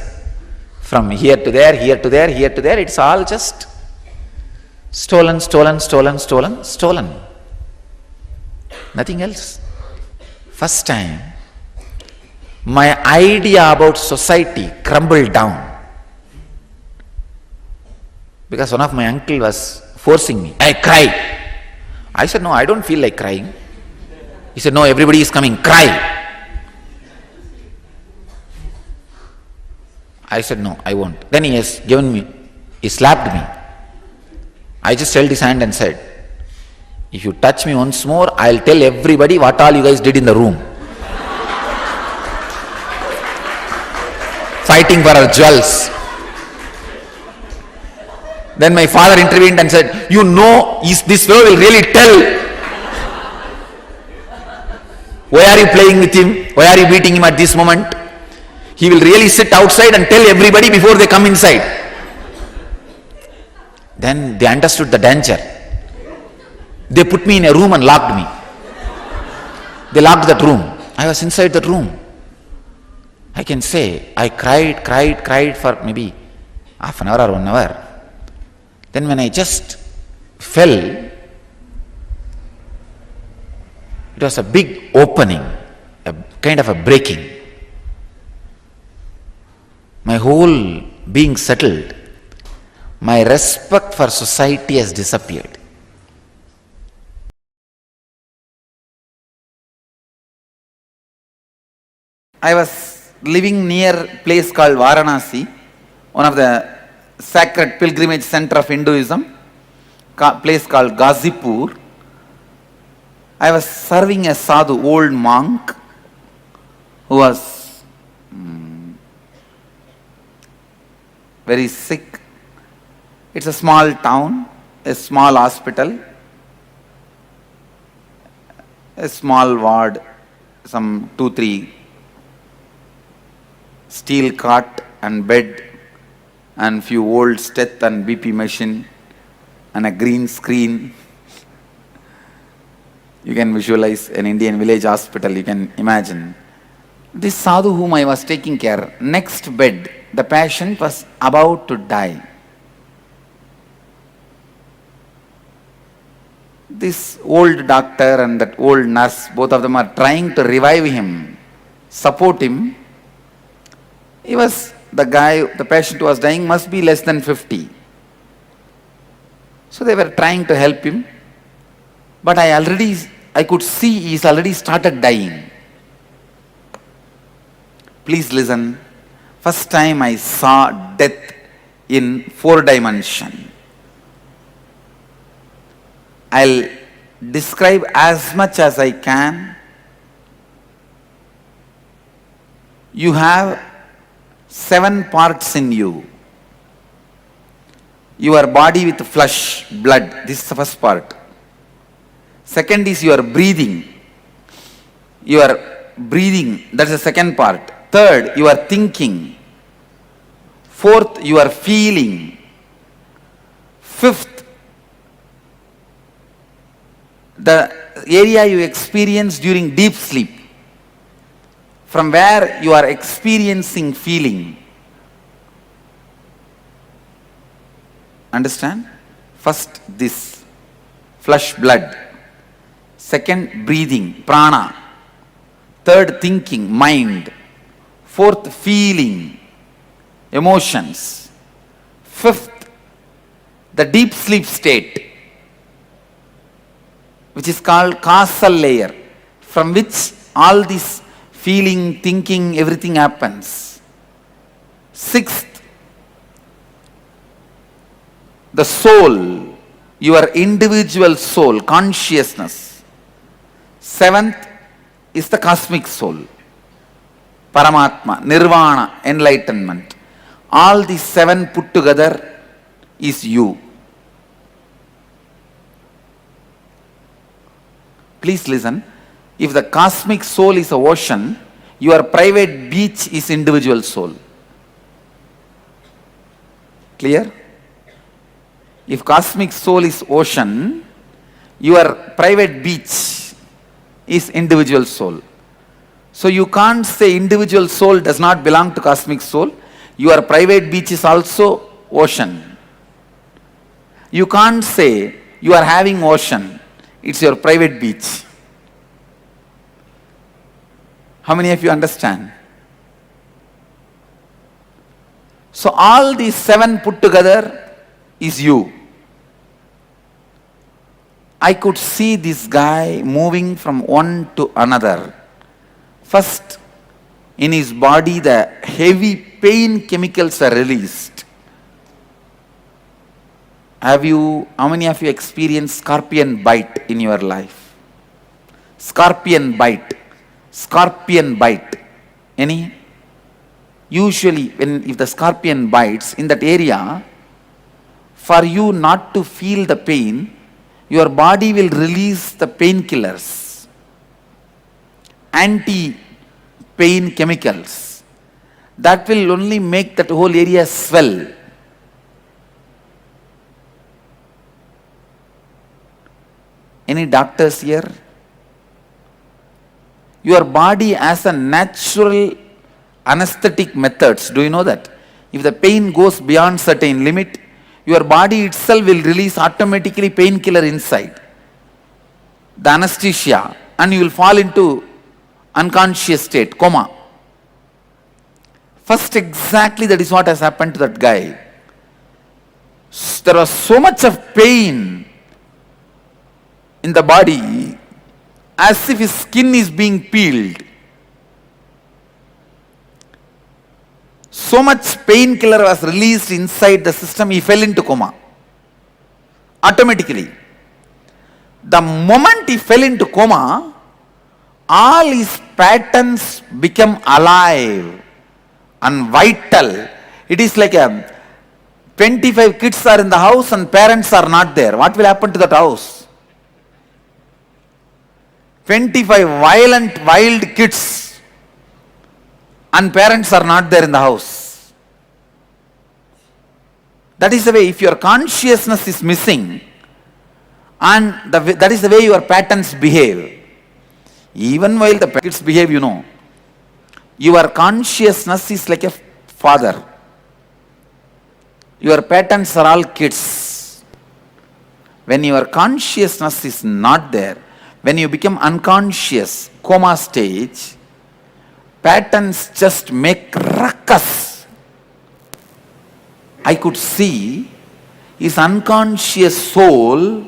from here to there, here to there, here to there, it's all just stolen, stolen, stolen, stolen, stolen. Nothing else. First time, my idea about society crumbled down. Because one of my uncle was forcing me. I cried. I said, no, I don't feel like crying. He said, no, everybody is coming, cry. I said, no, I won't. Then he has given me, he slapped me. I just held his hand and said, if you touch me once more, I'll tell everybody what all you guys did in the room. Fighting for our jewels. Then my father intervened and said, you know, this fellow will really tell. Why are you playing with him? Why are you beating him at this moment? He will really sit outside and tell everybody before they come inside. Then they understood the danger. They put me in a room and locked me. They locked that room. I was inside that room. I can say, I cried for maybe half an hour or 1 hour. Then when I just fell, it was a big opening, a kind of a breaking. My whole being settled. My respect for society has disappeared. I was living near a place called Varanasi, one of the sacred pilgrimage center of Hinduism, place called Ghazipur. I was serving a sadhu, old monk, who was very sick. It's a small town, a small hospital, a small ward, some 2-3 steel cot and bed, and few old steth and BP machine, and a green screen. You can visualize an Indian village hospital, you can imagine. This sadhu whom I was taking care, next bed, the patient was about to die. This old doctor and that old nurse, both of them are trying to revive him, support him. He was, the guy, the patient who was dying must be less than 50. So they were trying to help him. But I could see he's already started dying. Please listen. First time I saw death in 4 dimension. I'll describe as much as I can. You have 7 parts in you. Your body with flesh, blood. This is the first part. Second is your breathing. Your breathing, that's the second part. Third, your thinking. Fourth, your feeling. Fifth, the area you experience during deep sleep, from where you are experiencing feeling. Understand? First this, flesh, blood. Second, breathing, prana. Third, thinking, mind. Fourth, feeling, emotions. Fifth, the deep sleep state, which is called causal layer, from which all this feeling, thinking, everything happens. Sixth, the soul, your individual soul, consciousness. Seventh is the cosmic soul, Paramatma, Nirvana, enlightenment. All these seven put together is you. Please listen. If the cosmic soul is an ocean, your private beach is individual soul. Clear? If cosmic soul is ocean, your private beach is individual soul. So you can't say individual soul does not belong to cosmic soul. Your private beach is also ocean. You can't say you are having ocean. It's your private beach. How many of you understand? So all these seven put together is you. I could see this guy moving from one to another. First, in his body, the heavy pain chemicals are released. How many of you experienced scorpion bite in your life? Scorpion bite. Scorpion bite. Any? Usually, if the scorpion bites in that area, for you not to feel the pain, your body will release the painkillers, anti-pain chemicals. That will only make that whole area swell. Any doctors here? Your body has a natural anesthetic methods. Do you know that? If the pain goes beyond certain limit, your body itself will release automatically painkiller inside, the anesthesia, and you will fall into unconscious state, coma. First, exactly that is what has happened to that guy. There was so much of pain in the body, as if his skin is being peeled. So much painkiller was released inside the system, he fell into coma. Automatically. The moment he fell into coma, all his patterns become alive and vital. It is like 25 kids are in the house and parents are not there. What will happen to that house? 25 wild kids and parents are not there in the house. That is the way, if your consciousness is missing, and that is the way your patterns behave. Even while the kids behave, your consciousness is like a father. Your patterns are all kids. When your consciousness is not there, when you become unconscious, coma stage, patterns just make ruckus. I could see his unconscious soul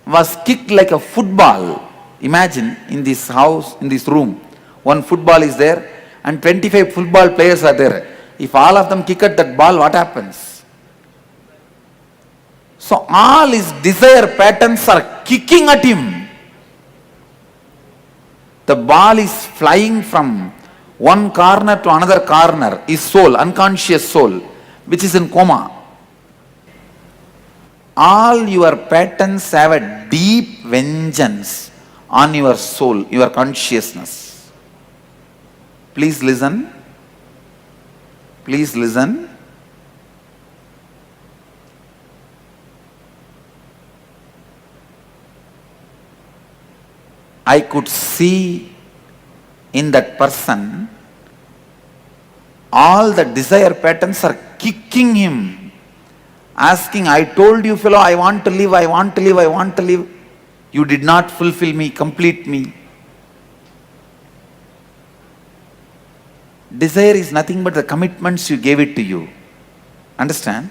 was kicked like a football. Imagine in this house, in this room, one football is there and 25 football players are there. If all of them kick at that ball, what happens? So all his desire patterns are kicking at him. The ball is flying from one corner to another corner. His soul, unconscious soul, which is in coma. All your patterns have a deep vengeance on your soul, your consciousness. Please listen. Please listen. I could see in that person all the desire patterns are kicking him, asking, I told you fellow, I want to live, I want to live, I want to live. You did not fulfill me, complete me. Desire is nothing but the commitments you gave it to you. Understand?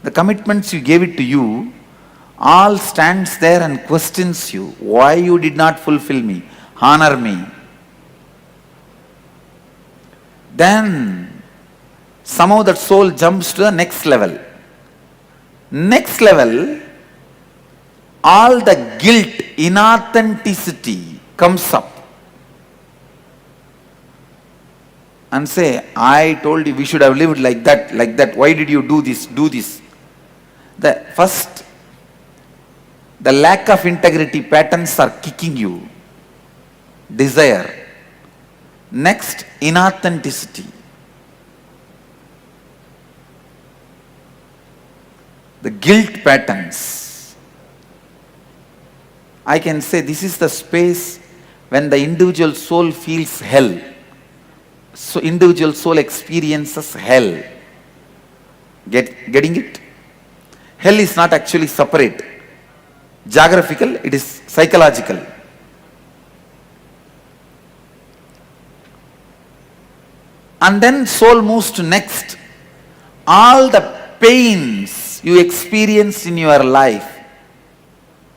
The commitments you gave it to you, all stands there and questions you. Why you did not fulfill me? Honor me. Then somehow that soul jumps to the next level. Next level, all the guilt, inauthenticity comes up. And say, I told you we should have lived like that. Why did you do this? The first, the lack of integrity patterns are kicking you. Desire. Next, inauthenticity. The guilt patterns. I can say this is the space when the individual soul feels hell. So individual soul experiences hell. Getting it? Hell is not actually separate. Geographical, it is psychological. And then soul moves to next. All the pains you experience in your life,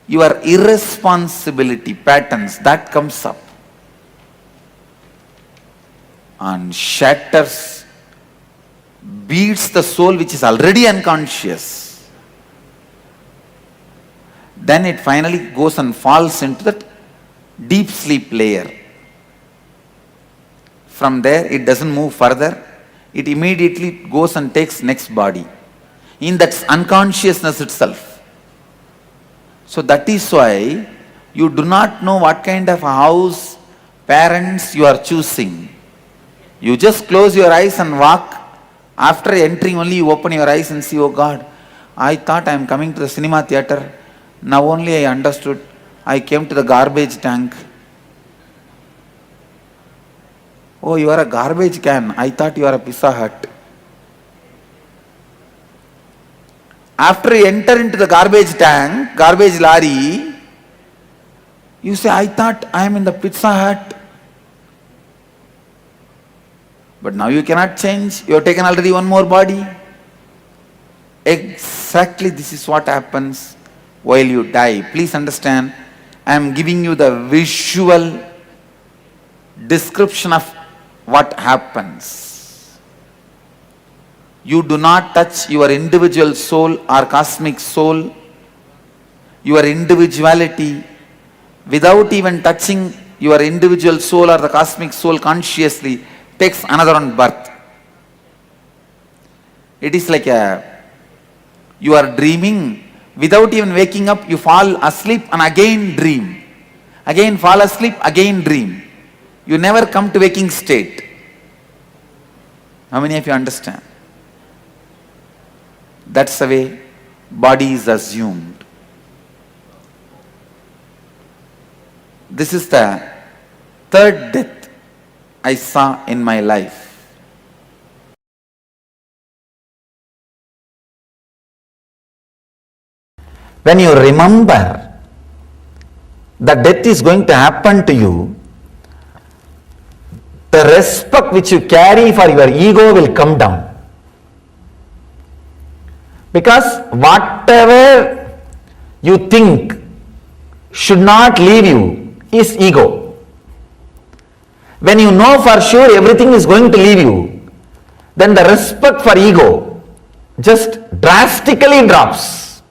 your irresponsibility patterns, that comes up and shatters, beats the soul which is already unconscious. Then it finally goes and falls into that deep sleep layer. From there it doesn't move further, it immediately goes and takes next body in that unconsciousness itself. So that is why you do not know what kind of a house, parents you are choosing. You just close your eyes and walk. After entering only you open your eyes and see, oh God, I thought I am coming to the cinema theatre. Now only I understood. I came to the garbage tank. Oh, you are a garbage can. I thought you are a Pizza Hut. After you enter into the garbage tank, garbage lorry, you say, I thought I am in the Pizza Hut. But now you cannot change. You have taken already one more body. Exactly this is what happens while you die. Please understand, I am giving you the visual description of what happens. You do not touch your individual soul or cosmic soul, your individuality, without even touching your individual soul or the cosmic soul consciously, takes another one birth. It is like you are dreaming, without even waking up, you fall asleep and again dream. Again fall asleep, again dream. You never come to waking state. How many of you understand? That's the way body is assumed. This is the third death I saw in my life. When you remember that death is going to happen to you, the respect which you carry for your ego will come down. Because whatever you think should not leave you is ego. When you know for sure everything is going to leave you, then the respect for ego just drastically drops.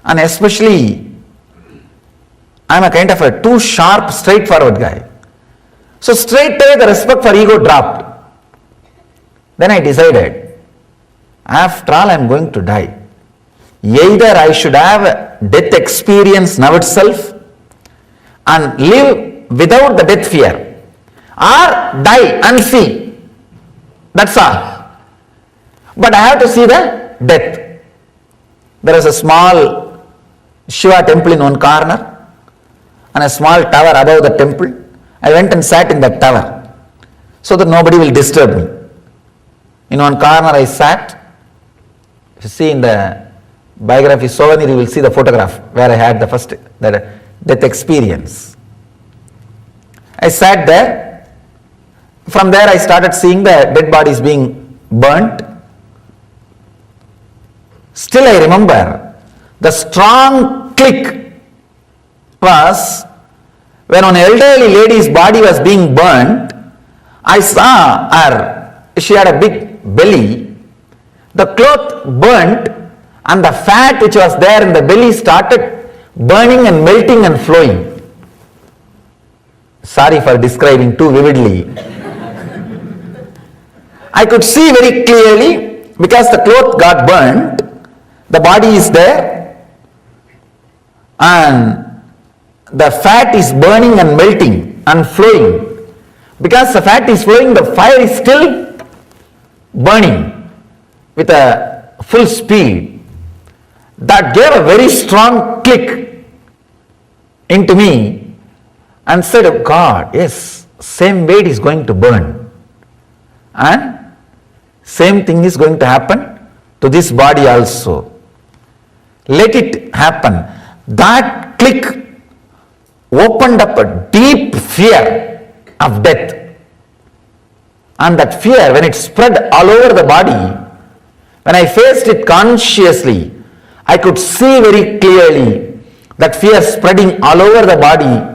And especially, I am a kind of a too sharp, straightforward guy. So straight away the respect for ego dropped. Then I decided, after all I am going to die. Either I should have death experience now itself and live without the death fear, or die and see. That's all. But I have to see the death. There is a small Shiva temple in one corner and a small tower above the temple. I went and sat in that tower so that nobody will disturb me. In one corner I sat. If you see in the biography souvenir, you will see the photograph where I had the first death experience. I sat there. From there I started seeing the dead bodies being burnt. Still I remember the strong click was when an elderly lady's body was being burnt. I saw her, she had a big belly, the cloth burnt and the fat which was there in the belly started burning and melting and flowing. Sorry for describing too vividly. I could see very clearly because the cloth got burnt, the body is there and the fat is burning and melting and flowing. Because the fat is flowing, the fire is still burning with a full speed. That gave a very strong click into me and said, oh God, yes, same way it is going to burn. And same thing is going to happen to this body also. Let it happen. That click opened up a deep fear of death. And that fear, when it spread all over the body, when I faced it consciously, I could see very clearly that fear spreading all over the body.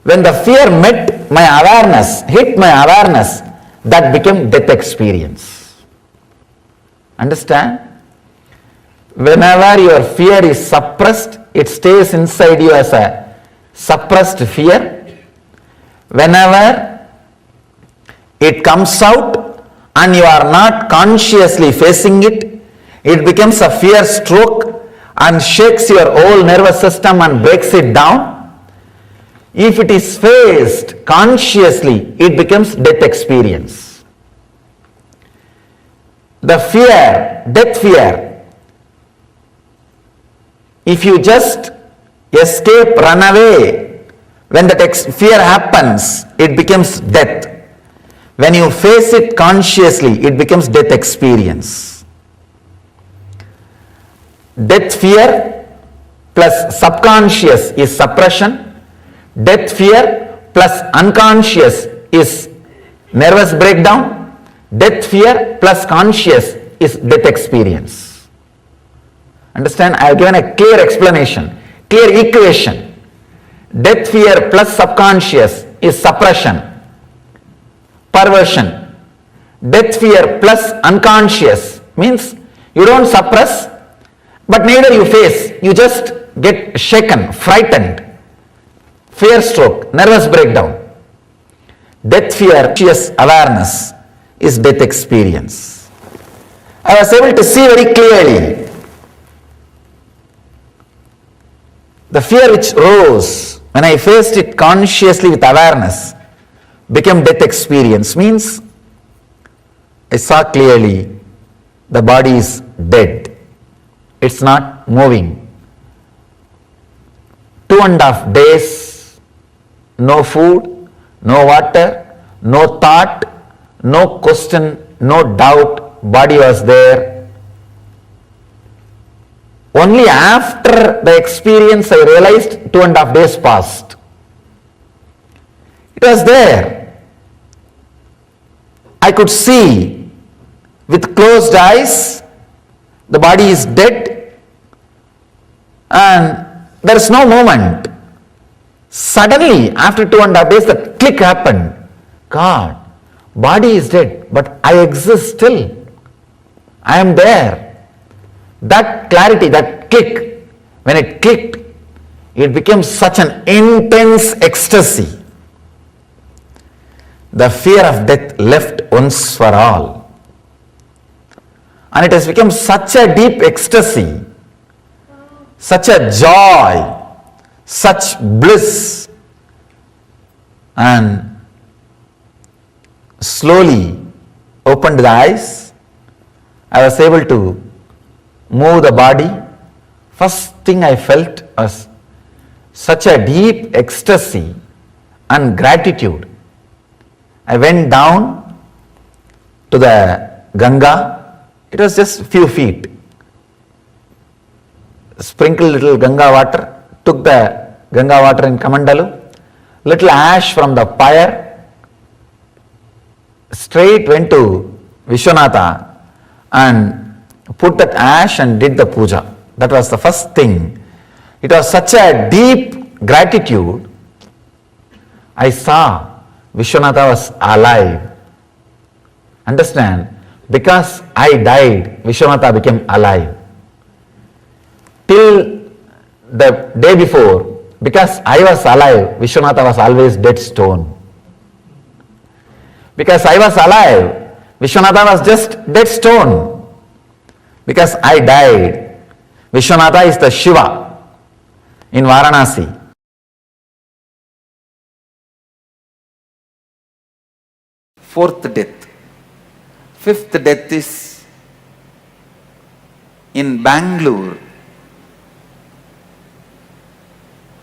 When the fear met my awareness, hit my awareness, that became death experience. Understand? Whenever your fear is suppressed, it stays inside you as a suppressed fear. Whenever it comes out and you are not consciously facing it, it becomes a fear stroke and shakes your whole nervous system and breaks it down. If it is faced consciously, it becomes death experience. The fear, death fear, if you just escape, run away, when that fear happens, it becomes death. When you face it consciously, it becomes death experience. Death fear plus subconscious is suppression. Death fear plus unconscious is nervous breakdown. Death fear plus conscious is death experience. Understand? I have given a clear explanation, clear equation. Death fear plus subconscious is suppression, perversion. Death fear plus unconscious means you don't suppress, but neither you face, you just get shaken, frightened, fear stroke, nervous breakdown. Death fear, conscious awareness is death experience. I was able to see very clearly the fear which rose when I faced it consciously with awareness became death experience. Means I saw clearly the body is dead. It's not moving. 2.5 days, no food, no water, no thought, no question, no doubt, body was there. Only after the experience I realized 2.5 days passed. It was there. I could see with closed eyes, the body is dead and there is no movement. Suddenly, after 2.5 days, the click happened. God, body is dead, but I exist still. I am there. That clarity, that click, when it clicked, it became such an intense ecstasy. The fear of death left once for all. And it has become such a deep ecstasy, such a joy, such bliss. And slowly opened the eyes. I was able to move the body. First thing I felt was such a deep ecstasy and gratitude. I went down to the Ganga. It was just a few feet. Sprinkled little Ganga water, took the Ganga water in Kamandalu, little ash from the pyre, straight went to Vishwanatha and put that ash and did the puja. That was the first thing. It was such a deep gratitude. I saw Vishwanatha was alive. Understand? Because I died, Vishwanatha became alive. till the day before, because I was alive, Vishwanatha was always dead stone. Because I was alive, Vishwanatha was just dead stone. Because I died, Vishwanatha is the Shiva in Varanasi. Fourth death. Fifth death is in Bangalore.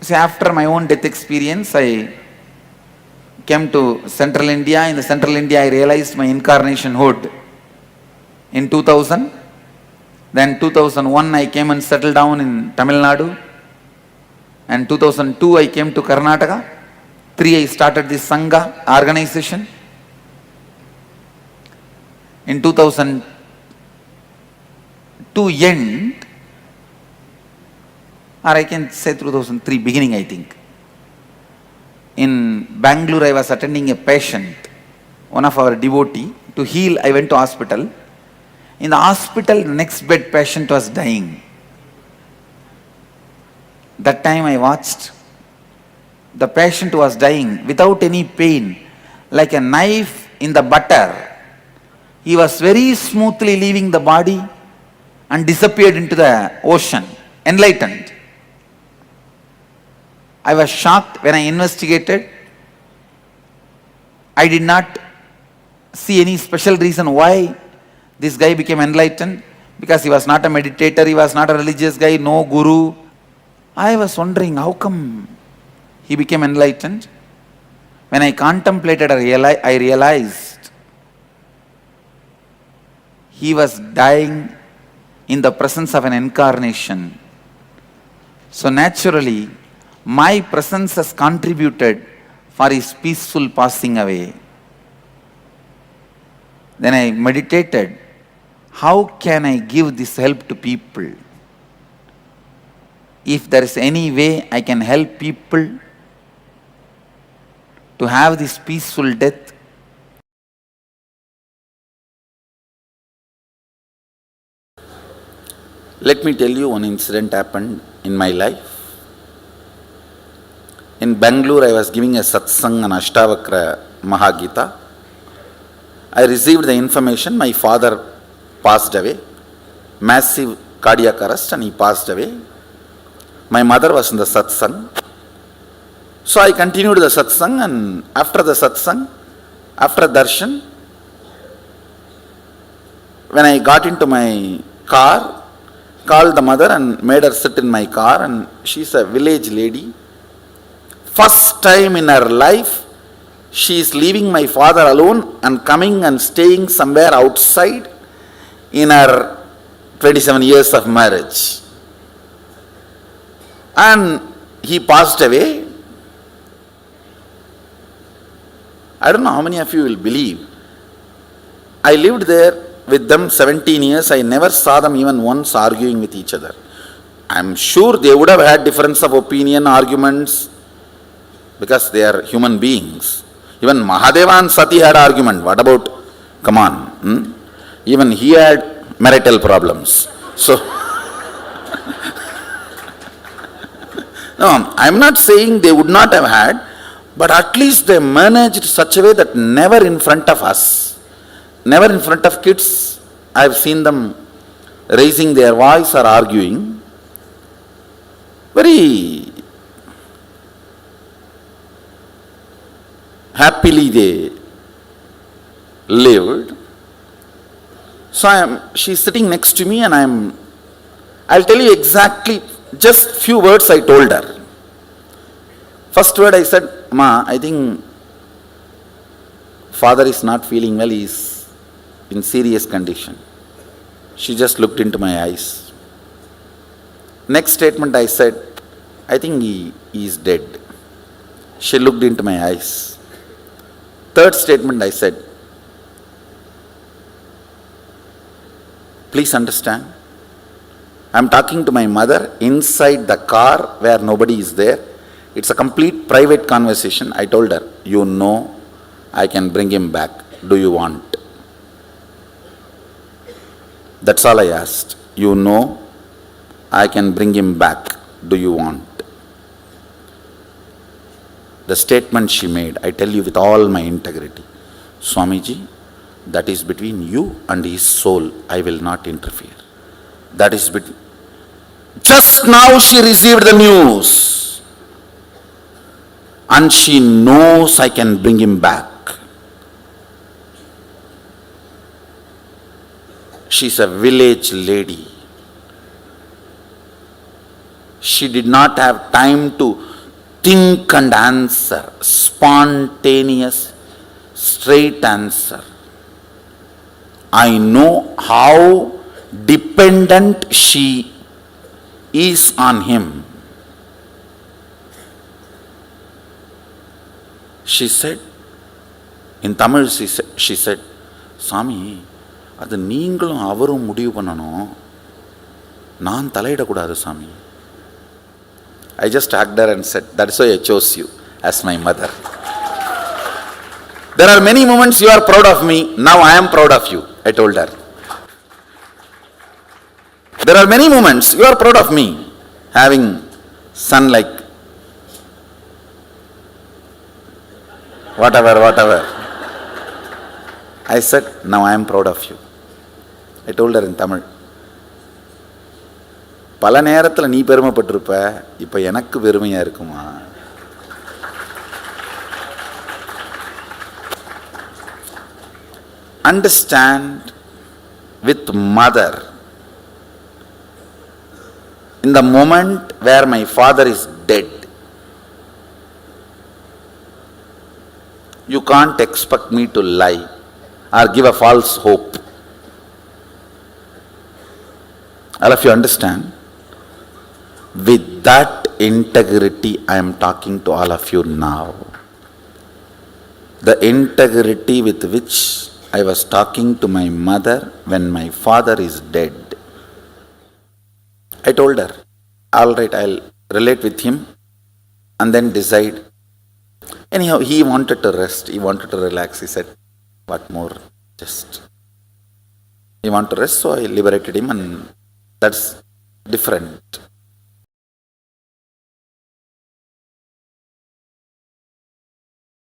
See, after my own death experience, I came to Central India. In the Central India, I realized my incarnation hood. In 2000, then 2001, I came and settled down in Tamil Nadu. And 2002, I came to Karnataka. 3, I started this Sangha organization. In 2002 end, or I can say 2003 beginning, I think. In Bangalore, I was attending a patient, one of our devotee. To heal, I went to hospital. In the hospital, the next bed patient was dying. That time I watched. The patient was dying without any pain, like a knife in the butter. He was very smoothly leaving the body and disappeared into the ocean, enlightened. I was shocked when I investigated. I did not see any special reason why this guy became enlightened, because he was not a meditator, he was not a religious guy, no guru. I was wondering how come he became enlightened. When I contemplated, I realized he was dying in the presence of an incarnation. So naturally, my presence has contributed for his peaceful passing away. Then I meditated, how can I give this help to people? If there is any way I can help people to have this peaceful death, let me tell you one incident happened in my life. In Bangalore, I was giving a satsang on Ashtavakra Mahagita. I received the information my father passed away, massive cardiac arrest, and he passed away. My mother was in the satsang. So I continued the satsang, and after the satsang, after darshan, when I got into my car, called the mother and made her sit in my car, and she's a village lady. First time in her life, she is leaving my father alone and coming and staying somewhere outside in her 27 years of marriage. And he passed away. I don't know how many of you will believe. I lived there with them 17 years. I never saw them even once arguing with each other. I'm sure they would have had difference of opinion, arguments, because they are human beings. Even Mahadeva and Sati had argument. What about, come on, even he had marital problems. So, no, I'm not saying they would not have had, but at least they managed such a way that never in front of us, never in front of kids, I've seen them raising their voice or arguing. Very happily they lived. So she's sitting next to me, and I'll tell you exactly just few words I told her. First word I said, Ma, I think father is not feeling well, he is in serious condition. She just looked into my eyes. Next statement I said, I think he is dead. She looked into my eyes. Third statement I said, please understand, I'm talking to my mother inside the car where nobody is there. It's a complete private conversation. I told her, you know, I can bring him back. Do you want? That's all I asked. You know, I can bring him back. Do you want? The statement she made, I tell you with all my integrity, Swamiji, that is between you and his soul. I will not interfere. That is between. Just now she received the news and she knows I can bring him back. She's a village lady. She did not have time to think and answer, spontaneous, straight answer. I know how dependent she is on him. She said, in Tamil she said, Swami, அது நீங்களும் அவரும் முடிவு பண்ணணும், நான் தலையிடக்கூடாது சாமி. I just hugged her and said, that's why I chose you as my mother. There are many moments you are proud of me, now I am proud of you, I told her. There are many moments you are proud of me, having son like whatever. I said, now I am proud of you. I told her in Tamil. பல நேரத்தில் நீ பெருமைப்பட்டிருப்ப, இப்போ எனக்கு பெருமையா இருக்குமா? Understand with mother. In the moment where my father is dead, you can't expect me to lie or give a false hope. All of you understand? With that integrity I am talking to all of you now. The integrity with which I was talking to my mother when my father is dead. I told her, all right, I'll relate with him and then decide. Anyhow, he wanted to rest, he wanted to relax. He said, what more? Just. He wanted to rest, so I liberated him, and that's different.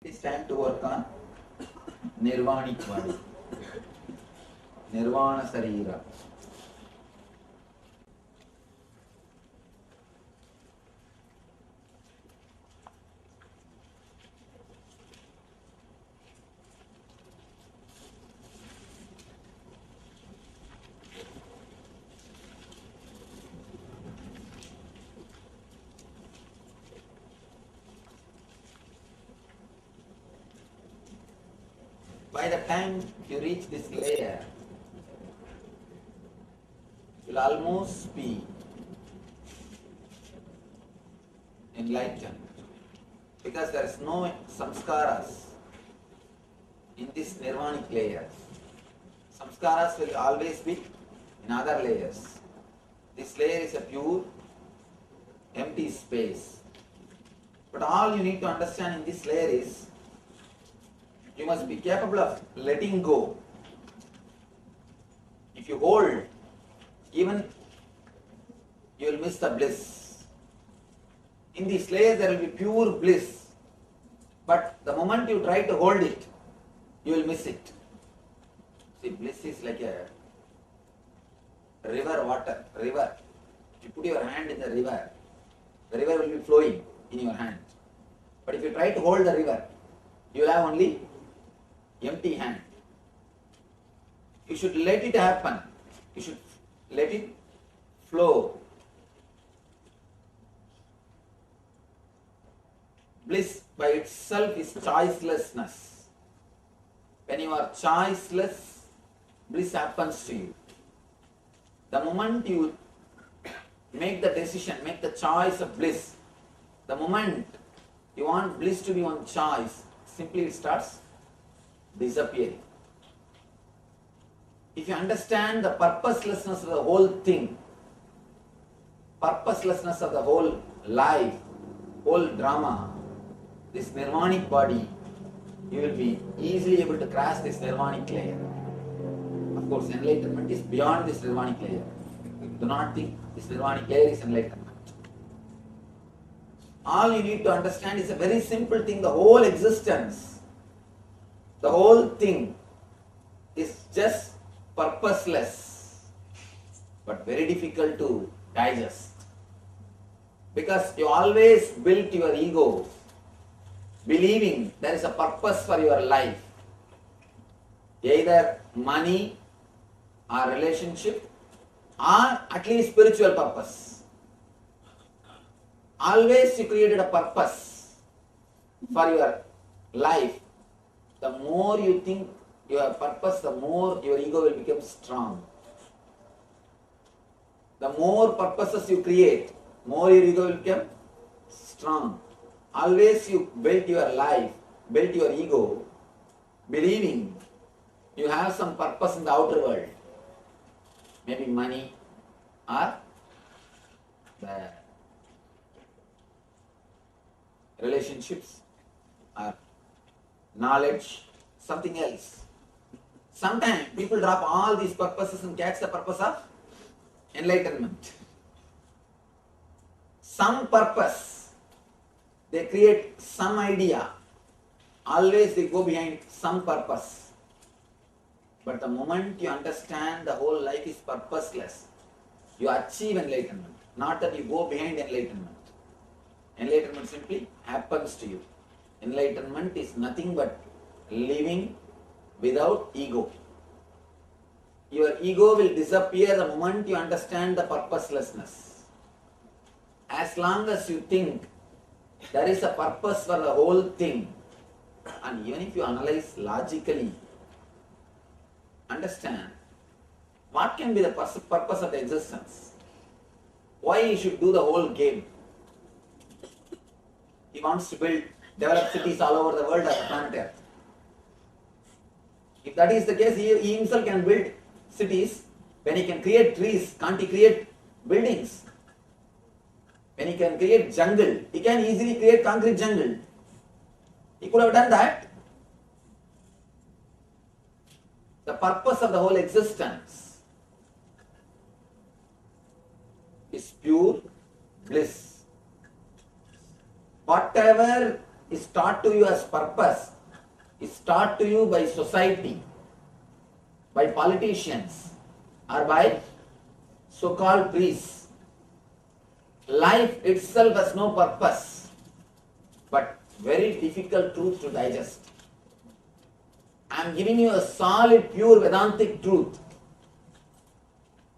It's time to work on Nirvanic body, Nirvana Sarira. By the time you reach this layer, you'll almost be enlightened, because there is no samskaras in this nirvanic layer. Samskaras will always be in other layers. This layer is a pure, empty space. But all you need to understand in this layer is, you must be capable of letting go. If you hold, even you will miss the bliss. In this layer there will be pure bliss, but the moment you try to hold it, you will miss it. See, bliss is like a river water, river. If you put your hand in the river will be flowing in your hand. But if you try to hold the river, you will have only empty hand. You should let it happen. You should let it flow. Bliss by itself is choicelessness. When you are choiceless, bliss happens to you. The moment you make the decision, make the choice of bliss, the moment you want bliss to be one choice, simply it starts disappearing. If you understand the purposelessness of the whole thing, purposelessness of the whole life, whole drama, this nirvanic body, you will be easily able to cross this nirvanic layer. Of course, enlightenment is beyond this nirvanic layer. Do not think this nirvanic air is enlightenment. All you need to understand is a very simple thing. The whole existence, the whole thing is just purposeless, but very difficult to digest. Because you always built your ego believing there is a purpose for your life. Either money or relationship or at least spiritual purpose. Always you created a purpose for your life. The more you think your purpose, the more your ego will become strong. The more purposes you create, more your ego will become strong. Always you built your life, built your ego, believing you have some purpose in the outer world. Maybe money or the relationships or knowledge, something else. Sometimes people drop all these purposes and catch the purpose of enlightenment. Some purpose, they create some idea. Always they go behind some purpose. But the moment you understand the whole life is purposeless, you achieve enlightenment. Not that you go behind enlightenment. Enlightenment simply happens to you. Enlightenment is nothing but living without ego. Your ego will disappear the moment you understand the purposelessness. As long as you think there is a purpose for the whole thing, and even if you analyze logically, understand what can be the purpose of the existence. Why you should do the whole game. He wants to develop cities all over the world as a planet Earth. If that is the case, he himself can build cities. When he can create trees, can't he create buildings? When he can create jungle, he can easily create concrete jungle. He could have done that. The purpose of the whole existence is pure bliss. Whatever is taught to you as purpose is taught to you by society, by politicians, or by so-called priests. Life itself has no purpose, but very difficult truth to digest. I am giving you a solid, pure Vedantic truth.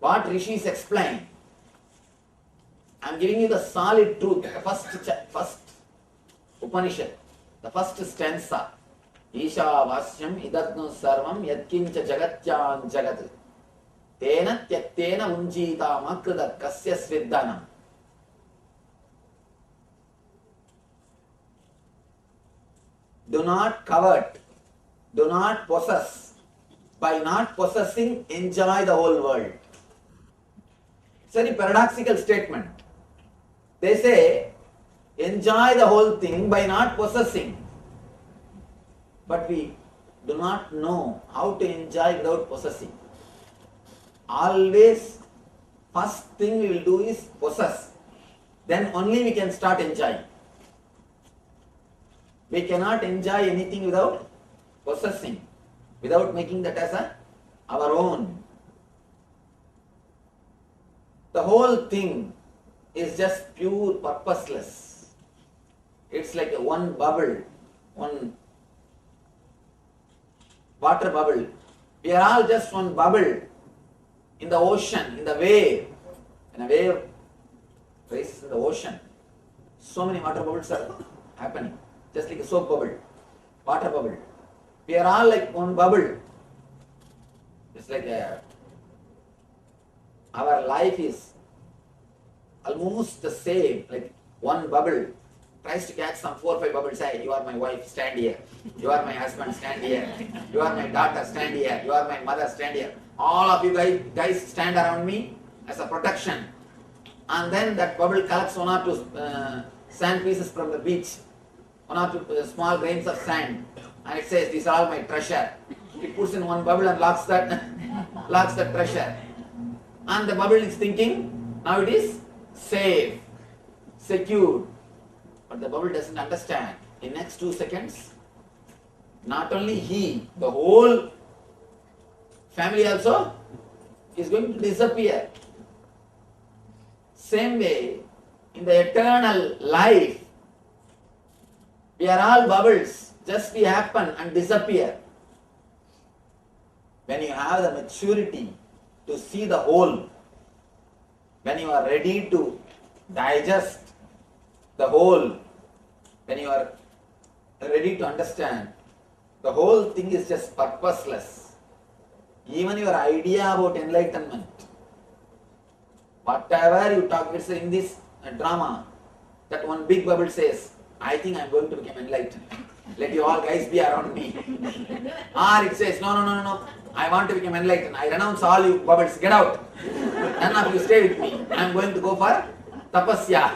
What rishis explain. I am giving you the solid truth, the first Upanishad, the first stanza. Isha vasyam idadnu sarvam yatkincha jagatyam jagat tena tyaktena unjita makrida kasya sviddanam. Do not covet, do not possess. By not possessing, enjoy the whole world. It's a very paradoxical statement. They say, enjoy the whole thing by not possessing. But we do not know how to enjoy without possessing. Always, first thing we will do is possess. Then only we can start enjoying. We cannot enjoy anything without possessing, without making that as our own. The whole thing is just pure purposeless. It's like one bubble, one water bubble. We are all just one bubble in the ocean, in the wave. When a wave races in the ocean, so many water bubbles are happening. Just like a soap bubble, water bubble. We are all like one bubble. It's like our life is almost the same, like one bubble. Tries to catch some 4 or 5 bubbles. Say, you are my wife, stand here. You are my husband, stand here. You are my daughter, stand here. You are my mother, stand here. All of you guys stand around me as a protection. And then that bubble collects 1 or 2 sand pieces from the beach. 1 or 2 small grains of sand, and it says, "These are all my treasure." It puts in one bubble and locks that treasure. and the bubble is thinking, now it is safe, secure. But the bubble doesn't understand. In next 2 seconds, not only he, the whole family also is going to disappear. Same way, in the eternal life, we are all bubbles, just we happen and disappear. When you have the maturity to see the whole, when you are ready to digest the whole, when you are ready to understand, the whole thing is just purposeless. Even your idea about enlightenment, whatever you talk, it's in this drama, that one big bubble says, I think I'm going to become enlightened. Let you all guys be around me. Or it says, no, I want to become enlightened. I renounce all you bubbles, get out. None of you stay with me. I'm going to go for tapasya.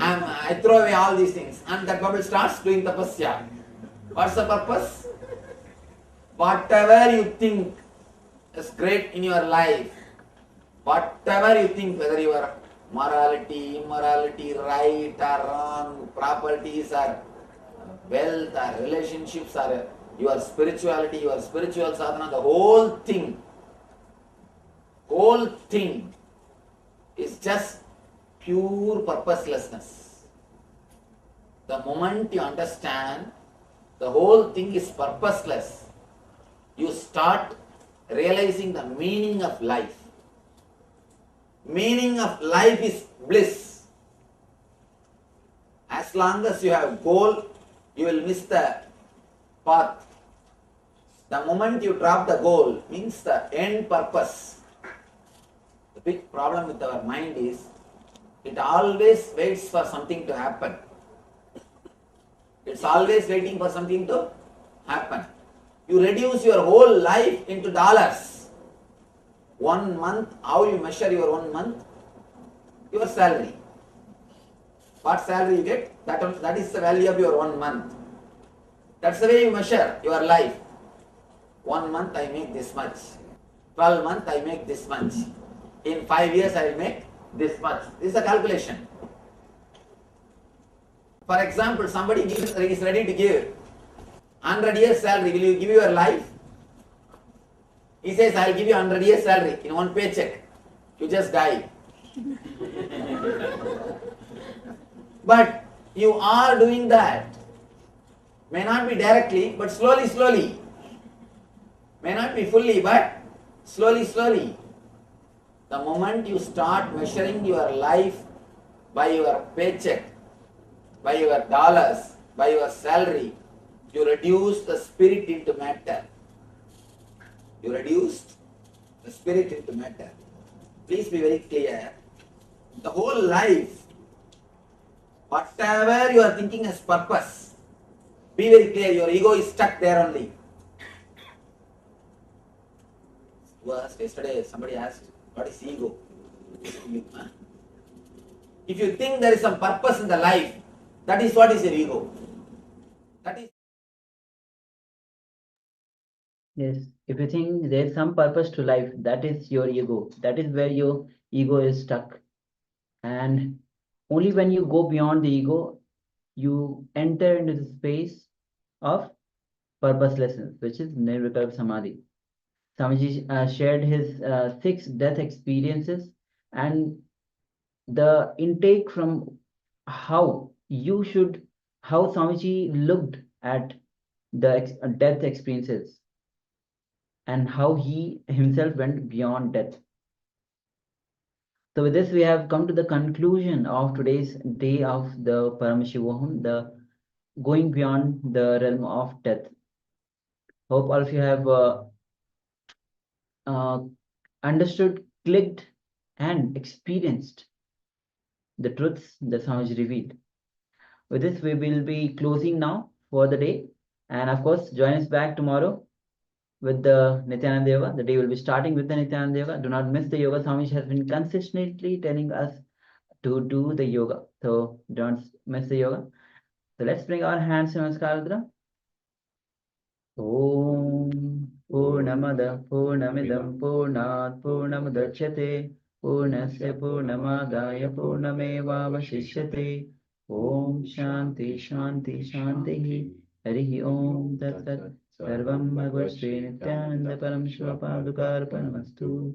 I throw away all these things. And that bubble starts doing tapasya. What's the purpose? Whatever you think is great in your life, whatever you think, whether your morality, immorality, right or wrong, properties or wealth or relationships or your spirituality, your spiritual sadhana, the whole thing is just pure purposelessness. The moment you understand the whole thing is purposeless, you start realizing the meaning of life. Meaning of life is bliss. As long as you have goal, you will miss the path. The moment you drop the goal, means the end purpose. The big problem with our mind is, it always waits for something to happen. It's always waiting for something to happen. You reduce your whole life into dollars. 1 month, how you measure your 1 month? Your salary. What salary you get? That is the value of your 1 month. That's the way you measure your life. 1 month I make this much. 12 months I make this much. In 5 years I will make this much. This is the calculation. For example, somebody is ready to give 100 years salary. Will you give your life? He says, I will give you 100 years salary in one paycheck. You just die. But you are doing that. May not be directly, but slowly. May not be fully, but slowly. The moment you start measuring your life by your paycheck, by your dollars, by your salary, you reduce the spirit into matter. You reduced the spirit into matter. Please be very clear. The whole life, whatever you are thinking as purpose, be very clear, your ego is stuck there only. Yesterday somebody asked, what is ego? If you think there is some purpose in the life, that is what is your ego. That is. Yes, if you think there is some purpose to life, that is your ego. That is where your ego is stuck. And only when you go beyond the ego, you enter into the space of purposelessness, which is Nirvikalpa Samadhi. Swamiji shared his 6 death experiences and the intake from how Swamiji looked at the death experiences and how he himself went beyond death. So with this, we have come to the conclusion of today's day of the Paramashivoham, the going beyond the realm of death. Hope all of you have understood, clicked, and experienced the truths that Swamiji revealed. With this, we will be closing now for the day. And of course, join us back tomorrow with the Nithyananda Yoga. The day will be starting with the Nithyananda Yoga. Do not miss the yoga. Swamiji has been consistently telling us to do the yoga. So don't miss the yoga. So let's bring our hands to Namaskaradra. Om Purnamada Purnamidam Purnat Purnamudachyate Purnasya Purnamadaya Purnamevavashishyate. Om Shanti Shanti Shanti. Harihi Om Tat Tat. Sarvam Bhagavad Sri Nithyananda Param Shiva Padukarpanamastu.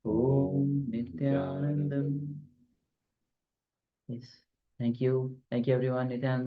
Om Nithyanandam. Yes. Thank you. Thank you everyone. Nithyananda.